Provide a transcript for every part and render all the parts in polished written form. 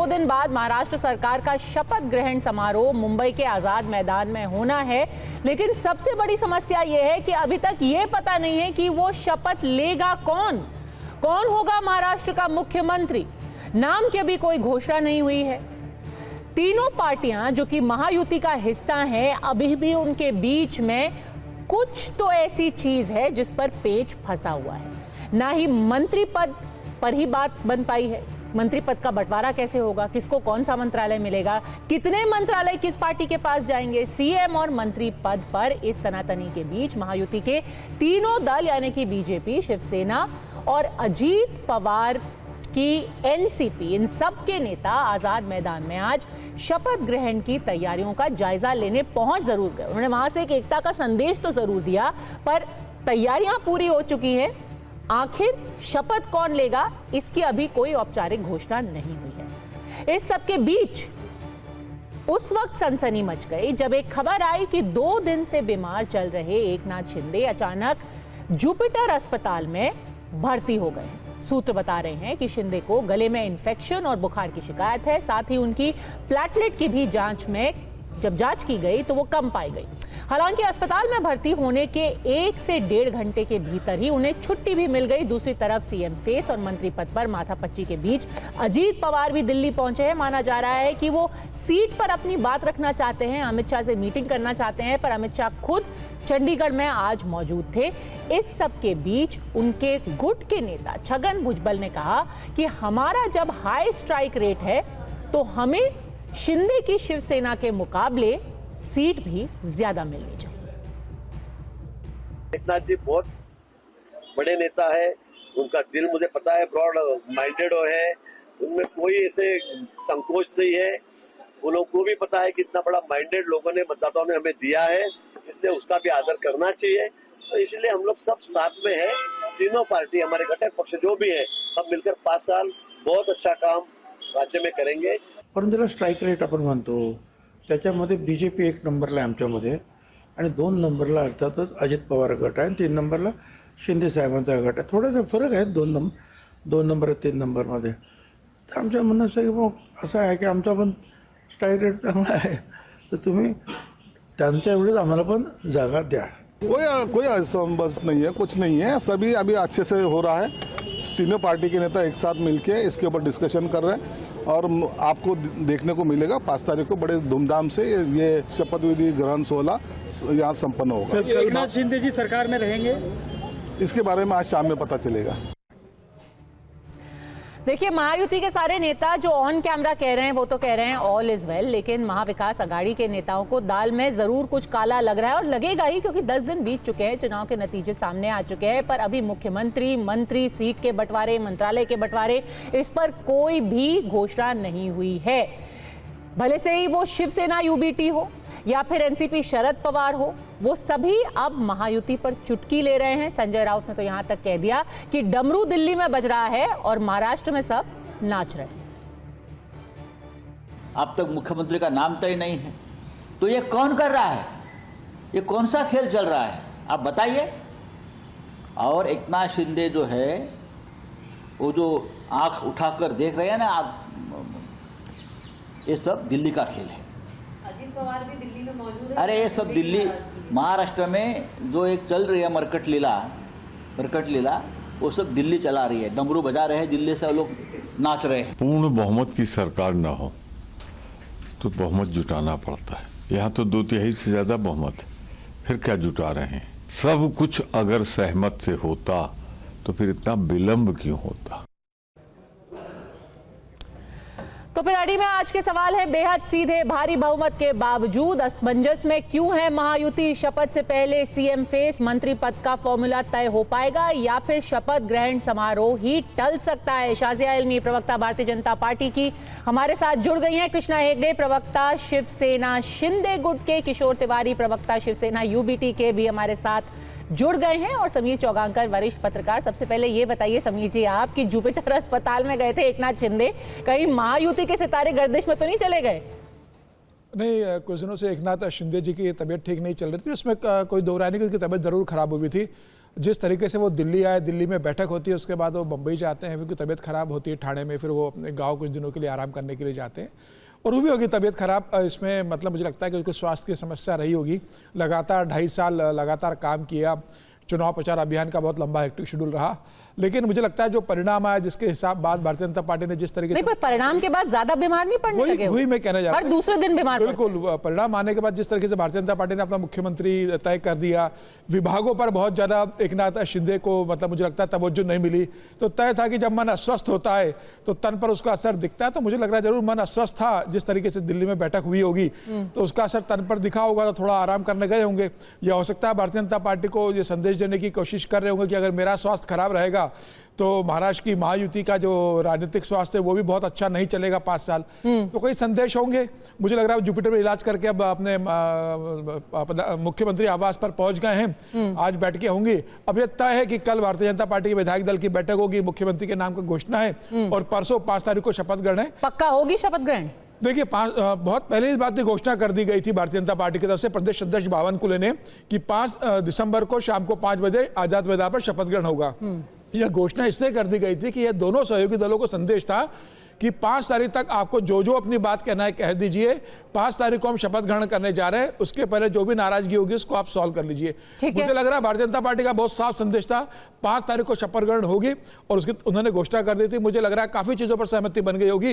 2 दिन बाद महाराष्ट्र सरकार का शपथ ग्रहण समारोह मुंबई के आजाद मैदान में होना है, लेकिन सबसे बड़ी समस्या यह है कि अभी तक ये पता नहीं है कि वो शपथ लेगा कौन होगा महाराष्ट्र का मुख्यमंत्री। नाम की अभी कोई घोषणा नहीं हुई है। तीनों पार्टियां जो कि महायुति का हिस्सा हैं, अभी भी उनके बीच में कुछ तो ऐसी चीज है जिस पर पेच फंसा हुआ है। ना ही मंत्री पद पर ही बात बन पाई है। मंत्री पद का बंटवारा कैसे होगा, किसको कौन सा मंत्रालय मिलेगा, कितने मंत्रालय किस पार्टी के पास जाएंगे, सीएम और मंत्री पद पर इस तनातनी के बीच महायुति के तीनों दल यानी कि बीजेपी, शिवसेना और अजीत पवार की एनसीपी, इन सब के नेता आजाद मैदान में आज शपथ ग्रहण की तैयारियों का जायजा लेने पहुंच जरूर गए। उन्होंने वहां से एक एकता का संदेश तो जरूर दिया, पर तैयारियां पूरी हो चुकी हैं। आखिर शपथ कौन लेगा, इसकी अभी कोई औपचारिक घोषणा नहीं हुई है। इस सब के बीच उस वक्त सनसनी मच गई जब एक खबर आई कि 2 दिन से बीमार चल रहे एकनाथ शिंदे अचानक जुपिटर अस्पताल में भर्ती हो गए। सूत्र बता रहे हैं कि शिंदे को गले में इन्फेक्शन और बुखार की शिकायत है। साथ ही उनकी प्लेटलेट की भी जब जांच की गई तो वो कम पाई गई। हालांकि अस्पताल में भर्ती होने के 1 से 1.5 घंटे के भीतर ही उन्हें छुट्टी भी मिल गई। दूसरी तरफ सीएम फेस और मंत्री पद पर माथापच्ची के बीच अजीत पवार भी दिल्ली पहुंचे हैं। माना जा रहा है कि वो सीट पर अपनी बात रखना चाहते हैं, अमित शाह से मीटिंग करना चाहते हैं, पर अमित शाह खुद चंडीगढ़ में आज मौजूद थे। इस सब के बीच उनके गुट के नेता छगन भुजबल ने कहा कि हमारा जब हाई स्ट्राइक रेट है तो हमें शिंदे की शिवसेना के मुकाबले सीट भी ज्यादा मिलनी चाहिए। एकनाथ जी बहुत बड़े नेता है, उनका दिल मुझे पता है, ब्रॉड माइंडेड है, उनमें कोई ऐसे संकोच नहीं है। उन लोगों को भी पता है कि इतना बड़ा माइंडेड लोगों ने, मतदाताओं ने हमें दिया है, इसलिए उसका भी आदर करना चाहिए। तो इसलिए हम लोग सब साथ में हैं, तीनों पार्टी, हमारे घटक पक्ष जो भी है, हम मिलकर 5 साल बहुत अच्छा काम राज्य में करेंगे। पण ज्याला स्ट्राईक रेट आपण म्हणतो त्याच्यामध्ये बीजेपी 1 नंबरला आहे आमच्यामध्ये, आणि 2 नंबरला अर्थातच अजित पवार गट आहे, आणि 3 नंबरला शिंदे साहेबांचा गट आहे। थोडासा फरक आहे 2 नंबर 3 नंबरमध्ये। तर आमच्या म्हणणं असं आहे की आमचा पण स्ट्राईक रेट चांगला आहे, तर तुम्ही त्यांच्या एवढीच आम्हाला पण जागा द्या। कोई असंबस नहीं है, कुछ नहीं है, सभी अभी अच्छे से हो रहा है। तीनों पार्टी के नेता एक साथ मिलके इसके ऊपर डिस्कशन कर रहे हैं और आपको देखने को मिलेगा 5 तारीख को बड़े धूमधाम से ये शपथ विधि ग्रहण 16 यहाँ संपन्न होगा। एकनाथ शिंदे जी सरकार में रहेंगे, इसके बारे में आज शाम में पता चलेगा। देखिए, महायुति के सारे नेता जो ऑन कैमरा कह रहे हैं वो तो कह रहे हैं ऑल इज वेल, लेकिन महाविकास अघाड़ी के नेताओं को दाल में जरूर कुछ काला लग रहा है और लगेगा ही, क्योंकि 10 दिन बीत चुके हैं, चुनाव के नतीजे सामने आ चुके हैं, पर अभी मुख्यमंत्री, मंत्री, सीट के बंटवारे, मंत्रालय के बंटवारे, इस पर कोई भी घोषणा नहीं हुई है। भले से ही वो शिवसेना यूबीटी हो या फिर एनसीपी शरद पवार हो, वो सभी अब महायुति पर चुटकी ले रहे हैं। संजय राउत ने तो यहां तक कह दिया कि डमरू दिल्ली में बज रहा है और महाराष्ट्र में सब नाच रहे हैं। अब तक मुख्यमंत्री का नाम तय नहीं है, तो ये कौन कर रहा है, ये कौन सा खेल चल रहा है, आप बताइए। और एकनाथ शिंदे जो है वो जो आंख उठाकर देख रहे हैं ना आप, ये सब दिल्ली का खेल है। अजीत पवार भी दिल्ली में मौजूद है। अरे ये सब दिल्ली, महाराष्ट्र में जो एक चल रही है मरकट लीला, वो सब दिल्ली चला रही है, डमरू बजा रहे हैं, दिल्ली से लोग नाच रहे हैं। पूर्ण बहुमत की सरकार न हो तो बहुमत जुटाना पड़ता है। यहाँ तो 2/3 से ज्यादा बहुमत, फिर क्या जुटा रहे हैं। सब कुछ अगर सहमत से होता तो फिर इतना विलंब क्यों होता। तो फिर अड़ी में आज के सवाल है बेहद सीधे। भारी बहुमत के बावजूद असमंजस में क्यों है महायुति? शपथ से पहले सीएम फेस मंत्री पद का फॉर्मूला तय हो पाएगा या फिर शपथ ग्रहण समारोह ही टल सकता है? शाजिया इल्मी, प्रवक्ता भारतीय जनता पार्टी की, हमारे साथ जुड़ गई हैं। कृष्णा हेगड़े, प्रवक्ता शिवसेना शिंदे गुट के, किशोर तिवारी, प्रवक्ता शिवसेना यूबीटी के भी हमारे साथ जुड़ गए हैं, और समीर चौगांकर, वरिष्ठ पत्रकार। सबसे पहले ये बताइए समीर जी, आप कि जुपिटर अस्पताल में गए थे एकनाथ शिंदे, कहीं महायुति के सितारे गर्दिश में तो नहीं चले गए? नहीं, कुछ दिनों से एकनाथ शिंदे जी की तबीयत ठीक नहीं चल रही थी, उसमें कोई दो राय नहीं कि उनकी तबीयत जरूर खराब हुई थी। जिस तरीके से वो दिल्ली आए, दिल्ली में बैठक होती है, उसके बाद वो मुंबई जाते हैं, उनकी तबीयत खराब होती है ठाणे में, फिर वो अपने गाँव कुछ दिनों के लिए आराम करने के लिए जाते हैं, और वो भी होगी तबीयत खराब। इसमें मतलब मुझे लगता है कि उनकी स्वास्थ्य की समस्या रही होगी। लगातार 2.5 साल लगातार काम किया, चुनाव प्रचार अभियान का बहुत लंबा हेक्टिक शेड्यूल रहा, लेकिन मुझे लगता है जो परिणाम आया, जिसके हिसाब बाद भारतीय जनता पार्टी ने जिस तरीके नहीं, पर परिणाम के बाद ज्यादा बीमार नहीं पड़ने लगे वही मैं कहना चाहता हर दूसरे दिन बीमार बिल्कुल। परिणाम आने के बाद जिस तरीके से भारतीय जनता पार्टी ने अपना मुख्यमंत्री तय कर दिया, विभागों पर बहुत ज्यादा एकनाथ शिंदे को मतलब मुझे लगता है तवज्जो नहीं मिली, तो तय था कि जब मन अस्वस्थ होता है तो तन पर उसका असर दिखता है। तो मुझे लग रहा है जरूर मन अस्वस्थ था, जिस तरीके से दिल्ली में बैठक हुई होगी तो उसका असर तन पर दिखा होगा, तो थोड़ा आराम करने गए होंगे, या हो सकता है भारतीय जनता पार्टी को ये संदेश देने की कोशिश कर रहे होंगे कि अगर मेरा स्वास्थ्य खराब रहेगा तो महाराष्ट्र की महायुति का जो राजनीतिक स्वास्थ्य है वो भी बहुत अच्छा नहीं चलेगा 5 साल। तो कई संदेश होंगे। मुझे लग रहा है जुपिटर में इलाज करके अब अपने मुख्यमंत्री आवास पर पहुंच गए हैं, आज बैठकें होंगी। अब यह तय है कि कल भारतीय जनता पार्टी के विधायक दल की बैठक होगी, मुख्यमंत्री के नाम का घोषणा है, और परसों 5 तारीख को शपथ ग्रहण है। पक्का होगी शपथ ग्रहण? देखिए, बहुत पहले इस बात की घोषणा कर दी गई थी भारतीय जनता पार्टी की तरफ से प्रदेश अध्यक्ष बावनकुले ने कि 5 दिसंबर को शाम को 5 बजे आजाद मैदान पर शपथ ग्रहण होगा। यह घोषणा इसलिए कर दी गई थी कि यह दोनों सहयोगी दलों को संदेश था कि 5 तारीख तक आपको जो जो अपनी बात कहना है कह दीजिए, 5 तारीख को हम शपथ ग्रहण करने जा रहे हैं, उसके पहले जो भी नाराजगी होगी उसको आप सॉल्व कर लीजिए। मुझे लग रहा है भारतीय जनता पार्टी का बहुत साफ संदेश था, 5 तारीख को शपथ ग्रहण होगी और उसकी उन्होंने घोषणा कर दी थी। मुझे लग रहा है काफी चीजों पर सहमति बन गई होगी,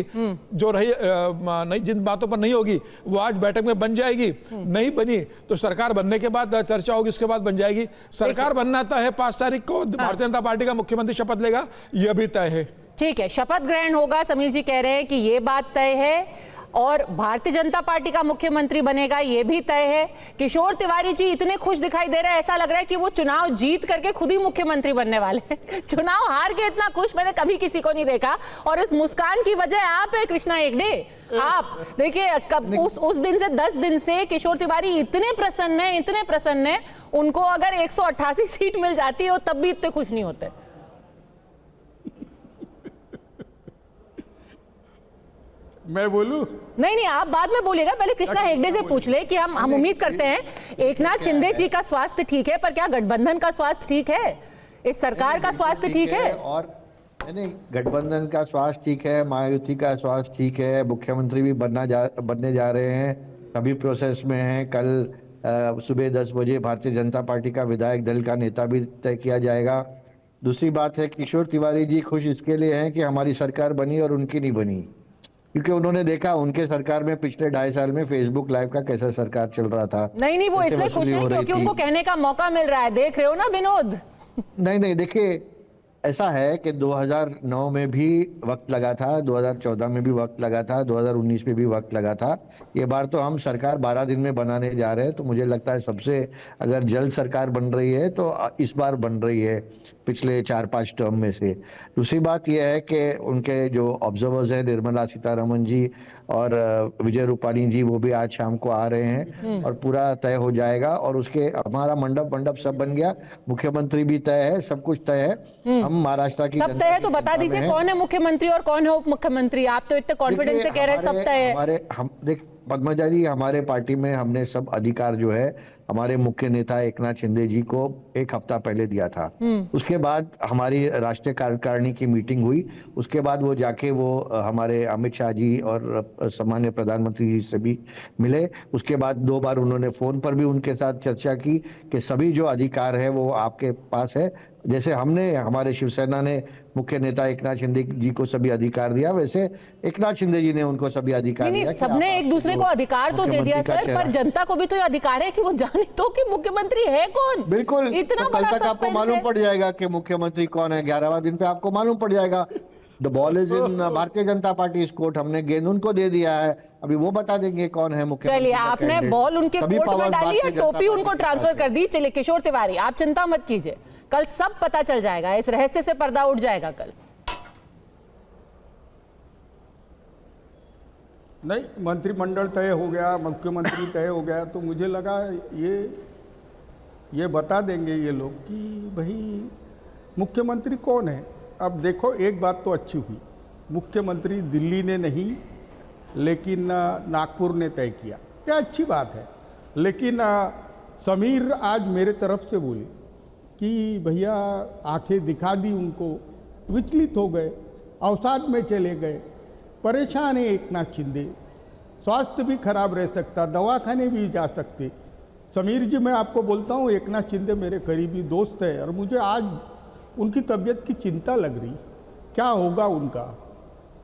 जो रही नहीं, जिन बातों पर नहीं होगी वो आज बैठक में बन जाएगी, नहीं बनी तो सरकार बनने के बाद चर्चा होगी, उसके बाद बन जाएगी। सरकार बनना तय है, 5 तारीख को भारतीय जनता पार्टी का मुख्यमंत्री शपथ लेगा, यह भी तय है। ठीक है, शपथ ग्रहण होगा, समीर जी कह रहे हैं कि ये बात तय है, और भारतीय जनता पार्टी का मुख्यमंत्री बनेगा ये भी तय है। किशोर तिवारी जी इतने खुश दिखाई दे रहे हैं, ऐसा लग रहा है कि वो चुनाव जीत करके खुद ही मुख्यमंत्री बनने वाले हैं। चुनाव हार के इतना खुश मैंने कभी किसी को नहीं देखा, और इस मुस्कान की वजह आप है कृष्णा हेगड़े। आप देखिए, उस दिन से 10 दिन से किशोर तिवारी इतने प्रसन्न है, उनको अगर 188 सीट मिल जाती है तब भी इतने खुश नहीं होते। मैं बोलूं? नहीं, आप बाद में बोलिएगा, पहले कृष्णा हेगड़े से पूछ ले कि हम उम्मीद करते हैं एकनाथ शिंदे जी का स्वास्थ्य ठीक है, पर क्या गठबंधन का स्वास्थ्य ठीक है, इस सरकार का स्वास्थ्य ठीक है? और नहीं, गठबंधन का स्वास्थ्य ठीक है, महायुति का स्वास्थ्य ठीक है, मुख्यमंत्री भी बनने जा रहे हैं, सभी प्रोसेस में हैं। कल सुबह 10 बजे भारतीय जनता पार्टी का विधायक दल का नेता भी तय किया जाएगा। दूसरी बात है, किशोर तिवारी जी खुश इसके लिए हैं कि हमारी सरकार बनी और उनकी नहीं बनी, क्योंकि उन्होंने देखा उनके सरकार में पिछले 2.5 साल में फेसबुक लाइव का कैसा सरकार चल रहा था। नहीं, वो इसलिए खुश है क्योंकि उनको कहने का मौका मिल रहा है, देख रहे हो ना विनोद। नहीं, देखिए, ऐसा है कि 2009 में भी वक्त लगा था, 2014 में भी वक्त लगा था, 2019 में भी वक्त लगा था। ये बार तो हम सरकार 12 दिन में बनाने जा रहे हैं, तो मुझे लगता है सबसे अगर जल्द सरकार बन रही है तो इस बार बन रही है पिछले 4-5 टर्म में से। दूसरी बात यह है कि उनके जो ऑब्जर्वर्स हैं, निर्मला सीतारमण जी और विजय रूपाणी जी, वो भी आज शाम को आ रहे हैं और पूरा तय हो जाएगा। और उसके हमारा मंडप सब बन गया, मुख्यमंत्री भी तय है, सब कुछ तय है। हम महाराष्ट्र की सब तय है, तो बता दीजिए कौन है मुख्यमंत्री और कौन है उप मुख्यमंत्री? आप तो इतने कॉन्फिडेंस से कह रहे हैं सब तय है। पद्मजा जी, हमारे पार्टी में हमने सब अधिकार जो है हमारे मुख्य नेता एकनाथ शिंदे जी को 1 हफ्ता पहले दिया था। उसके बाद हमारी राष्ट्रीय कार्यकारिणी की मीटिंग हुई, उसके बाद वो जाके वो हमारे अमित शाह जी और सामान्य प्रधानमंत्री जी से भी मिले। उसके बाद 2 बार उन्होंने फोन पर भी उनके साथ चर्चा की कि सभी जो अधिकार है वो आपके पास है। जैसे हमने, हमारे शिवसेना ने मुख्य नेता एकनाथ शिंदे जी को सभी अधिकार दिया, वैसे एकनाथ शिंदे जी ने उनको सभी अधिकार दिया। सबने एक दूसरे को अधिकार तो दे दिया सर, पर जनता को भी तो अधिकार है कि वो जाने तो कि मुख्यमंत्री है कौन। बिल्कुल, इतना तो कल तक आपको मालूम पड़ जाएगा कि मुख्यमंत्री कौन है। 11वां दिन पे आपको मालूम पड़ जाएगा। The ball is in Bharatiya Janata party court, हमने गेंद उनको दे दिया है, अभी वो बता देंगे कौन है मुख्यमंत्री। चलिए, आपने बॉल उनके कोर्ट में डाली है, टोपी उनको ट्रांसफर कर दी। चलिए किशोर तिवारी, आप चिंता मत कीजिए, कल सब पता चल जाएगा, इस रहस्य से पर्दा उठ जाएगा कल। नहीं, मंत्रिमंडल तय हो गया, मुख्यमंत्री तय हो गया, तो मुझे लगा ये बता देंगे ये लोग कि भाई मुख्यमंत्री कौन है। अब देखो, एक बात तो अच्छी हुई, मुख्यमंत्री दिल्ली ने नहीं लेकिन नागपुर ने तय किया, यह अच्छी बात है। लेकिन समीर आज मेरे तरफ से बोली कि भैया आंखें दिखा दी उनको, विचलित हो गए, अवसाद में चले गए। परेशान है एकनाथ शिंदे, स्वास्थ्य भी खराब रह सकता, दवाखाने भी जा सकते। समीर जी, मैं आपको बोलता हूँ, एकनाथ शिंदे मेरे करीबी दोस्त है और मुझे आज उनकी तबीयत की चिंता लग रही, क्या होगा उनका।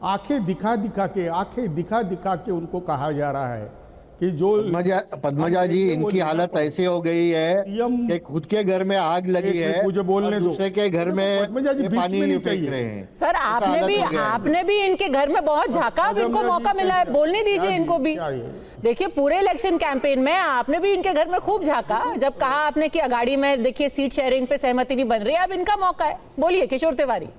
आंखें दिखा दिखा के उनको कहा जा रहा है कि जो पद्मजा जी, इनकी हालत ऐसी हो गई है कि खुद के घर में आग लगी है, मुझे बोलने दो, दूसरे के घर में पद्मजा जी बीच पानी में नहीं फेंक चाहिए। रहे हैं। सर आपने भी इनके घर में बहुत झांका, अब इनको मौका मिला है, बोलने दीजिए इनको भी। देखिए पूरे इलेक्शन कैंपेन में आपने भी इनके घर में खूब झांका, जब कहा आपने कि अगाड़ी में देखिए सीट शेयरिंग पे सहमति नहीं बन रही, अब इनका मौका है, बोलिए किशोर तिवारी।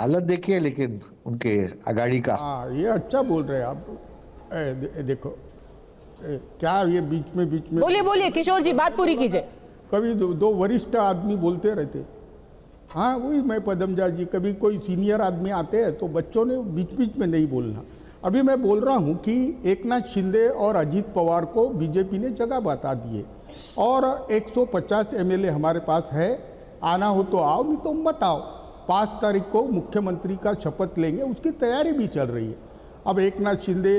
हालत देखिए लेकिन उनके अगाड़ी का। हाँ, ये अच्छा बोल रहे हैं आप। देखो क्या ये बीच में बोलिए किशोर जी, बात पूरी कीजिए। कभी दो वरिष्ठ आदमी बोलते रहते, हाँ वही मैं पद्मजा जी, कभी कोई सीनियर आदमी आते हैं तो बच्चों ने बीच में नहीं बोलना। अभी मैं बोल रहा हूँ कि एकनाथ शिंदे और अजीत पवार को बीजेपी ने जगह बता दी है और 150 एमएलए हमारे पास है, आना हो तो आओ, नहीं तो मत आओ। 5 तारीख को मुख्यमंत्री का शपथ लेंगे, उसकी तैयारी भी चल रही है। अब एकनाथ शिंदे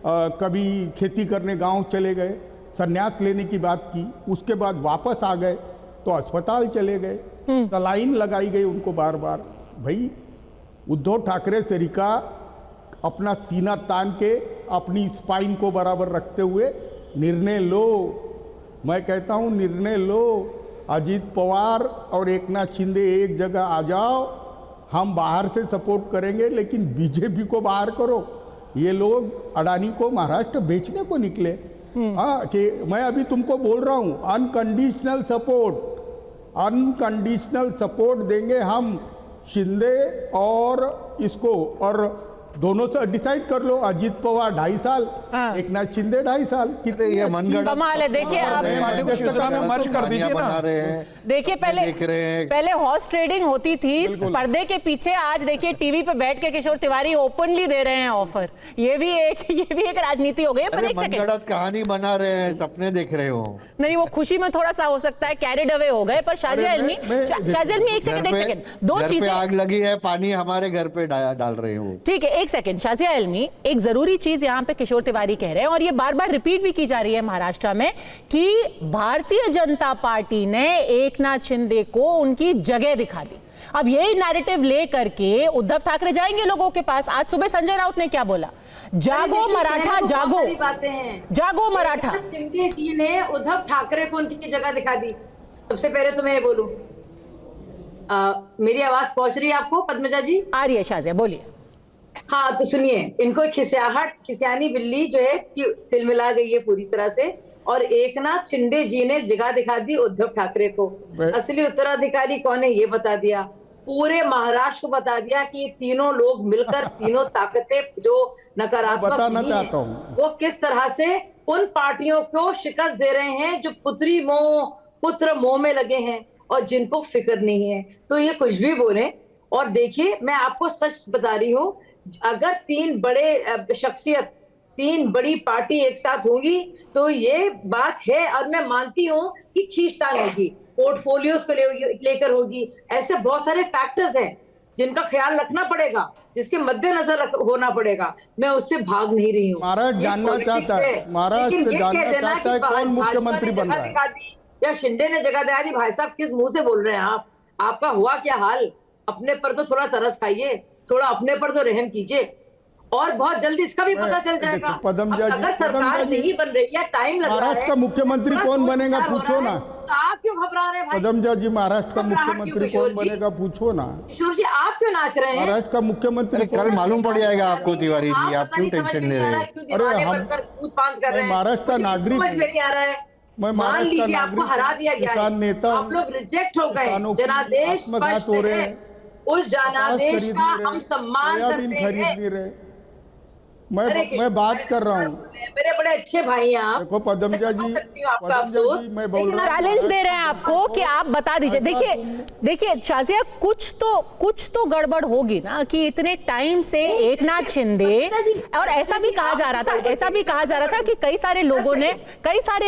कभी खेती करने गांव चले गए, संन्यास लेने की बात की, उसके बाद वापस आ गए तो अस्पताल चले गए, सलाइन लगाई गई उनको बार बार। भाई उद्धव ठाकरे सरिका अपना सीना तान के अपनी स्पाइन को बराबर रखते हुए निर्णय लो, मैं कहता हूँ निर्णय लो। अजीत पवार और एकनाथ शिंदे एक जगह आ जाओ, हम बाहर से सपोर्ट करेंगे लेकिन बीजेपी को बाहर करो। ये लोग अडानी को महाराष्ट्र बेचने को निकले। हाँ, कि मैं अभी तुमको बोल रहा हूँ अनकंडीशनल सपोर्ट देंगे हम शिंदे और इसको, और दोनों से डिसाइड कर लो, अजीत पवार 2.5 साल, एकनाथ शिंदे 2.5 साल। कितने ये मनगढ़ंत कमाल है। देखिए आप शिवसेना में मर्ज कर दीजिए ना। देखिए पहले हॉर्स ट्रेडिंग होती थी पर्दे के पीछे, आज देखिए टीवी पे बैठ के किशोर तिवारी ओपनली दे रहे हैं ऑफर। ये भी एक राजनीति हो गई है। पर एक सेकंड, कहानी बना रहे हैं, सपने देख रहे हो। नहीं, वो खुशी में थोड़ा सा हो सकता है कैरिड अवे हो गए। पर शाजिया इल्मी एक सेकंड, दो चीजें। आग लगी है, पानी हमारे घर पे डाल रहे हो। ठीक है, एक सेकंड शाजिया इल्मी, एक जरूरी चीज यहाँ पे किशोर तिवारी कह रहे हैं और ये बार बार रिपीट भी की जा रही है महाराष्ट्र में कि भारतीय जनता पार्टी ने एकनाथ शिंदे को उनकी जगह दिखा दी। अब यही नैरेटिव ले करके उद्धव ठाकरे जाएंगे लोगों के पास। आज सुबह संजय राउत ने क्या बोला, जागो मराठा जागो, जागो मराठा। शिंदे जी ने उद्धव ठाकरे को उनकी जगह दिखा दी। सबसे पहले तो मैं ये बोलूं, मेरी आवाज पहुंच रही है आपको पद्मजा जी? आ रही है शाजिया, बोलिए। हाँ तो सुनिए, इनको खिसियानी बिल्ली जो है तिलमिला गई है पूरी तरह से, और एकनाथ शिंदे जी ने जगह दिखा दी उद्धव ठाकरे को। असली उत्तराधिकारी कौन है ये बता दिया, पूरे महाराष्ट्र को बता दिया कि ये तीनों लोग मिलकर तीनों ताकतें जो नकारात्मक बताना चाहता हूँ वो किस तरह से उन पार्टियों को शिकस्त दे रहे हैं जो पुत्र मोह में लगे हैं और जिनको फिक्र नहीं है। तो ये कुछ भी बोले। और देखिए, मैं आपको सच बता रही हूँ, अगर 3 बड़े शख्सियत, 3 बड़ी पार्टी एक साथ होंगी तो ये बात है। और मैं मानती हूँ कि खींचतान होगी, पोर्टफोलियोज को लेकर होगी। ऐसे बहुत सारे फैक्टर्स हैं जिनका ख्याल रखना पड़ेगा, जिसके मद्देनजर होना पड़ेगा। मैं उससे भाग नहीं रही हूँ। महाराष्ट्र जानना चाहता है, महाराष्ट्र जानना चाहता है कौन मुख्यमंत्री बन रहा है, या शिंदे ने जगह दिया दी। भाई साहब, किस मुंह से बोल रहे हैं आप? आपका हुआ क्या हाल? अपने पर तो थोड़ा तरस खाइए, थोड़ा अपने पर तो रहम कीजिए, और बहुत जल्दी इसका भी पता चल जाएगा। अगर सरकार नहीं बन रही है, टाइम लग रहा है। महाराष्ट्र का मुख्यमंत्री कौन बनेगा पूछो ना। तो आप क्यों घबरा रहे हैं भाई? पद्मजा जी, महाराष्ट्र का मुख्यमंत्री कौन बनेगा पूछो ना। किशोर जी, आप क्यों नाच रहे हैं? महाराष्ट्र का मुख्यमंत्री कल मालूम पड़ जाएगा आपको तिवारी जी, आप क्यों टेंशन ले रहे हैं? अरे हम महाराष्ट्र का नागरिक, मैं महाराष्ट्र का आपको हरा दिया गया है, नेता, आप लोग रिजेक्ट हो गए। जनादेश स्पष्ट है, उस जनादेश का हम सम्मान करते हैं। मैं बात कर रहा हूँ। मेरे बड़े अच्छे भाई हैं आप। देखो पदमजा जी, मैं समझ सकती हूँ आपका पदमजा अफसोस, जी, मैं बोल लेकिन रहा हूँ। चैलेंज दे रहे हैं आपको कि आप बता दीजिए। देखिए शाजिया, कुछ तो गड़बड़ होगी ना कि इतने टाइम से एकनाथ शिंदे, और ऐसा भी कहा जा रहा था कि कई सारे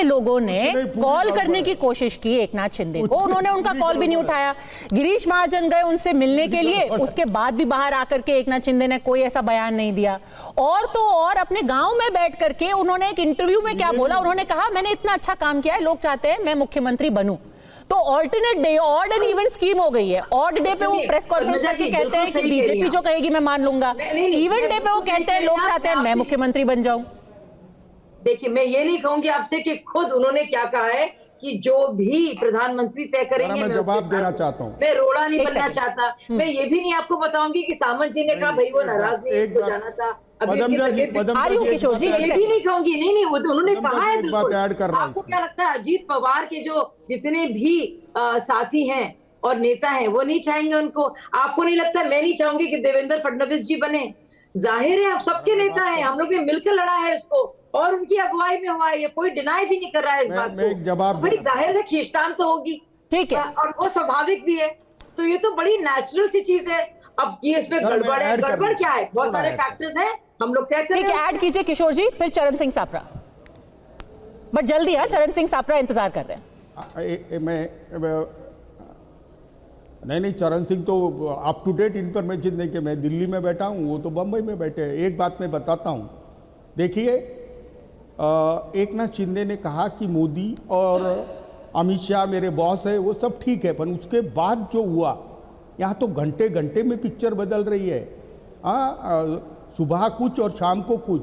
लोगों ने कॉल करने की कोशिश की एकनाथ शिंदे को, उन्होंने उनका कॉल भी नहीं उठाया। गिरीश महाजन गए उनसे मिलने के लिए, उसके बाद भी बाहर आकर के एकनाथ शिंदे ने कोई ऐसा बयान नहीं दिया। और तो और अपने गांव में बैठ करके उन्होंने एक इंटरव्यू में क्या बोला, उन्होंने कहा मैंने इतना अच्छा काम किया है, लोग चाहते हैं मैं मुख्यमंत्री बनूं। तो alternate day, odd and even scheme हो गई है। ऑड डे पे वो प्रेस कॉन्फ्रेंस करके कहते हैं कि बीजेपी जो कहेगी मैं मान लूंगा, इवन डे पे वो कहते हैं लोग चाहते हैं मैं मुख्यमंत्री बन जाऊं। देखिए, मैं ये नहीं कहूंगी आपसे कि खुद उन्होंने क्या कहा है कि जो भी प्रधानमंत्री तय करेंगे मैं जवाब देना चाहता हूँ। मैं रोड़ा नहीं बनना चाहता। मैं ये भी नहीं आपको बताऊंगी कि सामंत जी ने कहा भाई वो नाराज नहीं हो जाना था। पदमजा जी, किशोर जी, ये भी नहीं कहूंगी, नहीं वो तो उन्होंने कहा है। एक बात ऐड कर रहा हूं आपको क्या लगता है अजीत पवार के जो जितने भी साथी हैं और नेता हैं वो नहीं चाहेंगे उनको? आपको नहीं लगता? मैं नहीं चाहूंगी कि देवेंद्र फडणवीस जी बने। जाहिर है आप सबके नेता हैं, हम लोग ने मिलकर लड़ा है इसको और उनकी अगुवाई में हुआ है, ये कोई डिनाई भी नहीं कर रहा है इस बात को। जवाब बड़ी जाहिर है खींचतान तो होगी, ठीक है, और वो स्वाभाविक भी है। तो ये तो बड़ी नेचुरल सी चीज है। अब ये इसमें गड़बड़ है, गड़बड़ क्या है? बहुत सारे फैक्टर्स हैं, हम लोग तय करें। ठीक है, ऐड कीजिए किशोर जी, फिर चरण सिंह सापरा। बट जल्दी है, चरण सिंह सापरा इंतजार कर रहे हैं। नहीं, चरण सिंह तो अप टू डेट इन्फॉर्मेशन नहीं कि मैं दिल्ली में बैठा हूँ, वो तो बम्बई में बैठे हैं। एक बात मैं बताता हूँ, देखिए एकनाथ शिंदे ने कहा कि मोदी और अमित शाह मेरे बॉस है, वो सब ठीक है, पर उसके बाद जो हुआ यहाँ तो घंटे घंटे में पिक्चर बदल रही है। सुबह कुछ और शाम को कुछ,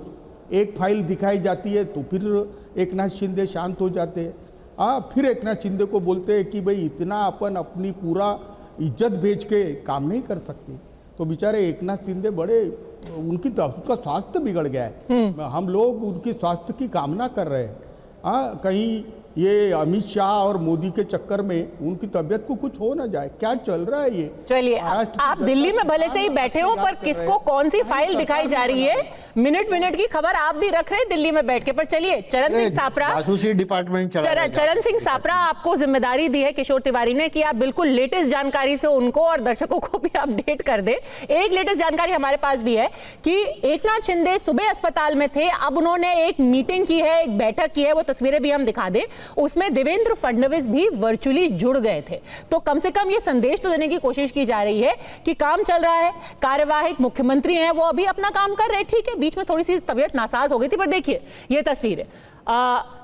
एक फाइल दिखाई जाती है तो फिर एकनाथ शिंदे शांत हो जाते हैं। फिर एकनाथ शिंदे को बोलते हैं कि भाई इतना अपन अपनी पूरा इज्जत बेच के काम नहीं कर सकते। तो बेचारे एकनाथ शिंदे बड़े, उनका स्वास्थ्य बिगड़ गया है। हम लोग उनकी स्वास्थ्य की कामना कर रहे हैं। कहीं ये अमित शाह और मोदी के चक्कर में उनकी तबीयत को कुछ हो ना जाए। क्या चल रहा है ये? चलिए, आप दिल्ली में भले से ही बैठे हो, पर किसको कौन सी फाइल दिखाई जा रही है, मिनट की खबर आप भी रख रहे हैं दिल्ली में बैठ के। पर चलिए, चरण सिंह सापरा, डिपार्टमेंट चरण सिंह सापरा, आपको जिम्मेदारी दी है किशोर तिवारी ने कि आप बिल्कुल लेटेस्ट जानकारी से उनको और दर्शकों को भी अपडेट कर दे। एक लेटेस्ट जानकारी हमारे पास भी है कि एकनाथ शिंदे सुबह अस्पताल में थे, अब उन्होंने एक मीटिंग की है, एक बैठक की है, वो तस्वीरें भी हम दिखा दें। उसमें देवेंद्र फडणवीस भी वर्चुअली जुड़ गए थे। तो कम से कम ये संदेश तो देने की कोशिश की जा रही है कि काम चल रहा है, कार्यवाहक मुख्यमंत्री हैं, वो अभी अपना काम कर रहे हैं। ठीक है, बीच में थोड़ी सी तबीयत नासाज हो गई थी, पर देखिए ये तस्वीर है।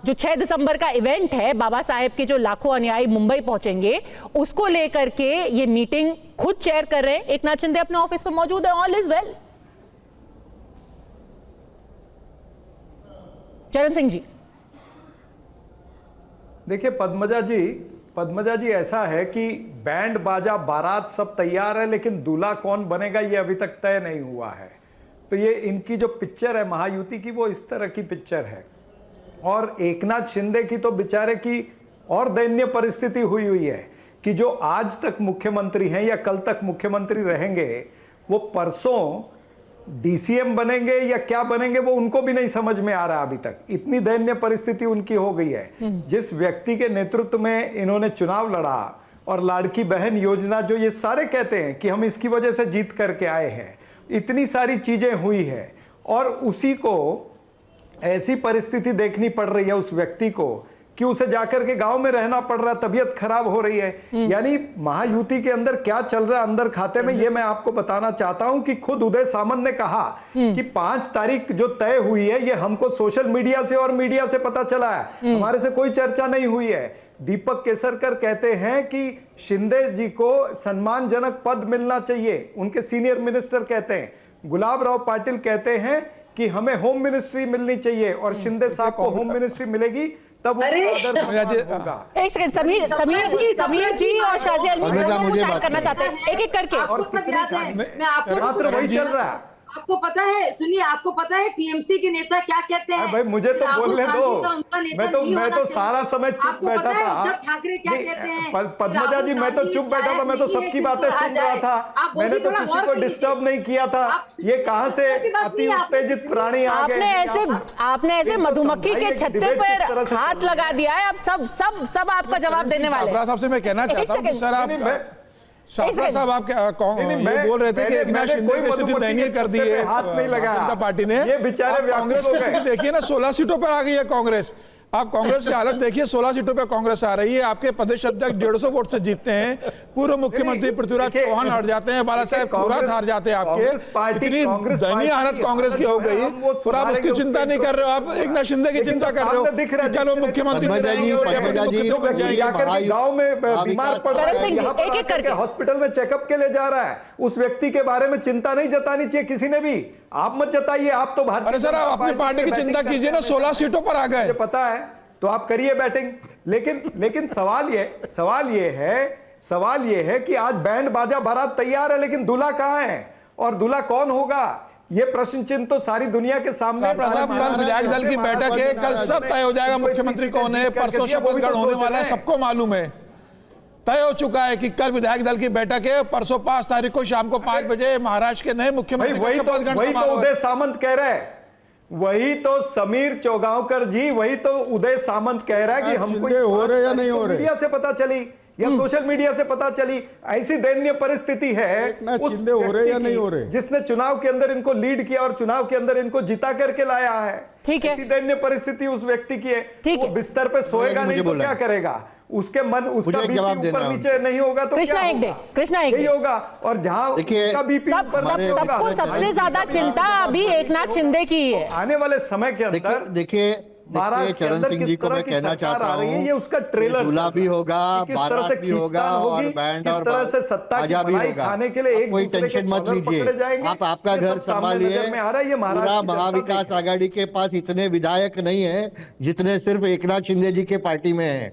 जो 6 दिसंबर का इवेंट है, बाबा साहेब के जो लाखों अनुयायी मुंबई पहुंचेंगे, उसको लेकर के ये मीटिंग खुद चेयर कर रहे हैं। एकनाथ शिंदे अपने ऑफिस पर मौजूद है। All is well. चरण सिंह जी, देखिए पद्मजा जी ऐसा है कि बैंड बाजा बारात सब तैयार है, लेकिन दूल्हा कौन बनेगा ये अभी तक तय नहीं हुआ है। तो ये इनकी जो पिक्चर है महायुति की, वो इस तरह की पिक्चर है। और एकनाथ शिंदे की तो बेचारे की और दयनीय परिस्थिति हुई है कि जो आज तक मुख्यमंत्री हैं या कल तक मुख्यमंत्री रहेंगे, वो परसों डीसीएम बनेंगे या क्या बनेंगे वो उनको भी नहीं समझ में आ रहा अभी तक। इतनी दयनीय परिस्थिति उनकी हो गई है। जिस व्यक्ति के नेतृत्व में इन्होंने चुनाव लड़ा और लाड़की बहन योजना, जो ये सारे कहते हैं कि हम इसकी वजह से जीत करके आए हैं, इतनी सारी चीजें हुई है और उसी को ऐसी परिस्थिति देखनी पड़ रही है उस व्यक्ति को कि उसे जाकर के गांव में रहना पड़ रहा है, तबीयत खराब हो रही है। यानी महायुति के अंदर क्या चल रहा है अंदर खाते में, ये मैं आपको बताना चाहता हूं कि खुद उदय सामंत ने कहा कि 5 तारीख जो तय हुई है ये हमको सोशल मीडिया से और मीडिया से पता चला है, हमारे से कोई चर्चा नहीं हुई है। दीपक केसरकर कहते हैं कि शिंदे जी को सम्मानजनक पद मिलना चाहिए, उनके सीनियर मिनिस्टर कहते हैं। गुलाब राव पाटिल कहते हैं कि हमें होम मिनिस्ट्री मिलनी चाहिए और शिंदे साहब को होम मिनिस्ट्री मिलेगी तब होगा। एक सेकंड, समीर जी और शाजी अलमी कुछ ऐड करना चाहते हैं, एक एक करके। और मात्र वही चल रहा है, आपको पता है, सुनिए, आपको पता है टीएमसी के नेता क्या कहते हैं? भाई मुझे तो राहुल बोलने गांधी दो। का उनका नेता मैं तो नहीं होना सारा चाहिए। समय चुप आपको बैठा पता है था। उद्धव ठाकरे क्या नहीं, कहते हैं? पद्मजा जी, मैं तो राहुल चुप बैठा था, गांधी मैं तो शायद सबकी नहीं बातें है, सुन रहा था। आप वो मैंने भी तो थोड़ा किसी गौर को कीजिए। डिस्टर्ब नहीं किया था। आप ये कहां से की बात अति नहीं, आपने उत्तेजित प्राणी आ गए? आपने ऐसे इनको मधुमक्खी समझाइए के कि छत्ते डिबेट किस तरह पर से हाथ चल रही लगा है। दिया है। अब सब आपका जवाब देने वाले साफरा साहब से मैं कहना चाहता हूं कि सर आप साफरा साहब आप ये बोल रहे थे कि एकनाथ शिंदे की स्थिति दयनीय कर दी है हाथ नहीं लगा जनता पार्टी ने। ये बेचारे आप कांग्रेस की स्थिति देखिए ना, 16 सीटों पर आ गई है कांग्रेस। आप कांग्रेस की हालत देखिए, 16 सीटों पर कांग्रेस आ रही है। आपके प्रदेश अध्यक्ष 150 वोट से जीतते हैं। पूर्व मुख्यमंत्री पृथ्वीराज चौहान हार जाते हैं, बाला साहेब थोरात हार जाते हैं। आपके इतनी दयनीय हालत कांग्रेस की हो गई और आप उसकी चिंता नहीं कर रहे हो। आप एकनाथ शिंदे की चिंता कर रहे हो, चलो मुख्यमंत्री रहेंगे और डेप्यूटी मुख्यमंत्री बन जाएंगे। गांव में बीमार पड़ रहा चरण है, सिंह जी, यहाँ पर एक-एक आकर के करके। हॉस्पिटल में चेकअप के लिए जा रहा है, उस व्यक्ति के बारे में चिंता नहीं जतानी चाहिए किसी ने भी। आप मत जताइए, आप तो भारतीय अरे सर, आप अपनी पार्टी की चिंता कीजिए ना, 16 सीटों पर आ गए। मुझे पता है, तो आप करिए बैटिंग। लेकिन सवाल ये है कि आज बैंड बाजा बारात तैयार है, लेकिन दूल्हा कहां है और दूल्हा कौन होगा? ये प्रश्न चिन्ह तो सारी दुनिया के सामने है। कल विधायक दल की बैठक है, कल सब तय हो जाएगा मुख्यमंत्री कौन है, परसों शपथ ग्रहण होने वाला है, सबको मालूम है, तय हो चुका है कि कल विधायक दल की बैठक है। परसों 5 तारीख को शाम को 5 बजे महाराष्ट्र के नए मुख्यमंत्री का शपथ ग्रहण वही तो समारोह उदय है। सामंत कह रहे हैं, वही तो समीर चौगांवकर जी, वही तो उदय सामंत कह रहा है कि हमको शिंदे हो रहे या नहीं हो रहे? मीडिया से पता चली या सोशल मीडिया से पता चली। ऐसी दयनीय परिस्थिति है उस शिंदे हो रहे व्यक्ति या नहीं हो रहे? जिसने चुनाव के अंदर इनको लीड किया और चुनाव के अंदर इनको जिता करके लाया है। ठीक है। ऐसी दयनीय परिस्थिति उस व्यक्ति की है। ठीक वो है। बिस्तर पे सोएगा नहीं तो क्या करेगा? उसके मन, उसका बीपी ऊपर नीचे नहीं होगा तो कृष्णा क्या हेगड़े, होगा? कृष्णा हेगड़े। यही होगा। और जहां उसका बीपी ऊपर नीचे होगा, सबको सबसे ज्यादा चिंता अभी एकनाथ शिंदे की है। आने वाले समय के अंदर देखिए महाराष्ट्र के चरण अंदर सिंह किस जी को तरह मैं की कहना सरकार चाहता आ रही है, हूँ, ये उसका ट्रेलर दूल्हा भी होगा, कि किस तरह से बारात भी होगा खींचतान और होगी, बैंड किस और तरह से सत्ता की बाजा भी मलाई होगा। खाने के लिए आप एक कोई दूसरे के टेंशन मत कॉलर लीजिए, पकड़े जाएंगे। आप आपका ये सब घर सामने संभालिए। नजर में आ रहा है। ये महाराष्ट्र पूरा की जनता महाविकास देख- आघाड़ी के पास इतने विधायक नहीं है जितने सिर्फ एकनाथ शिंदे जी के पार्टी में है।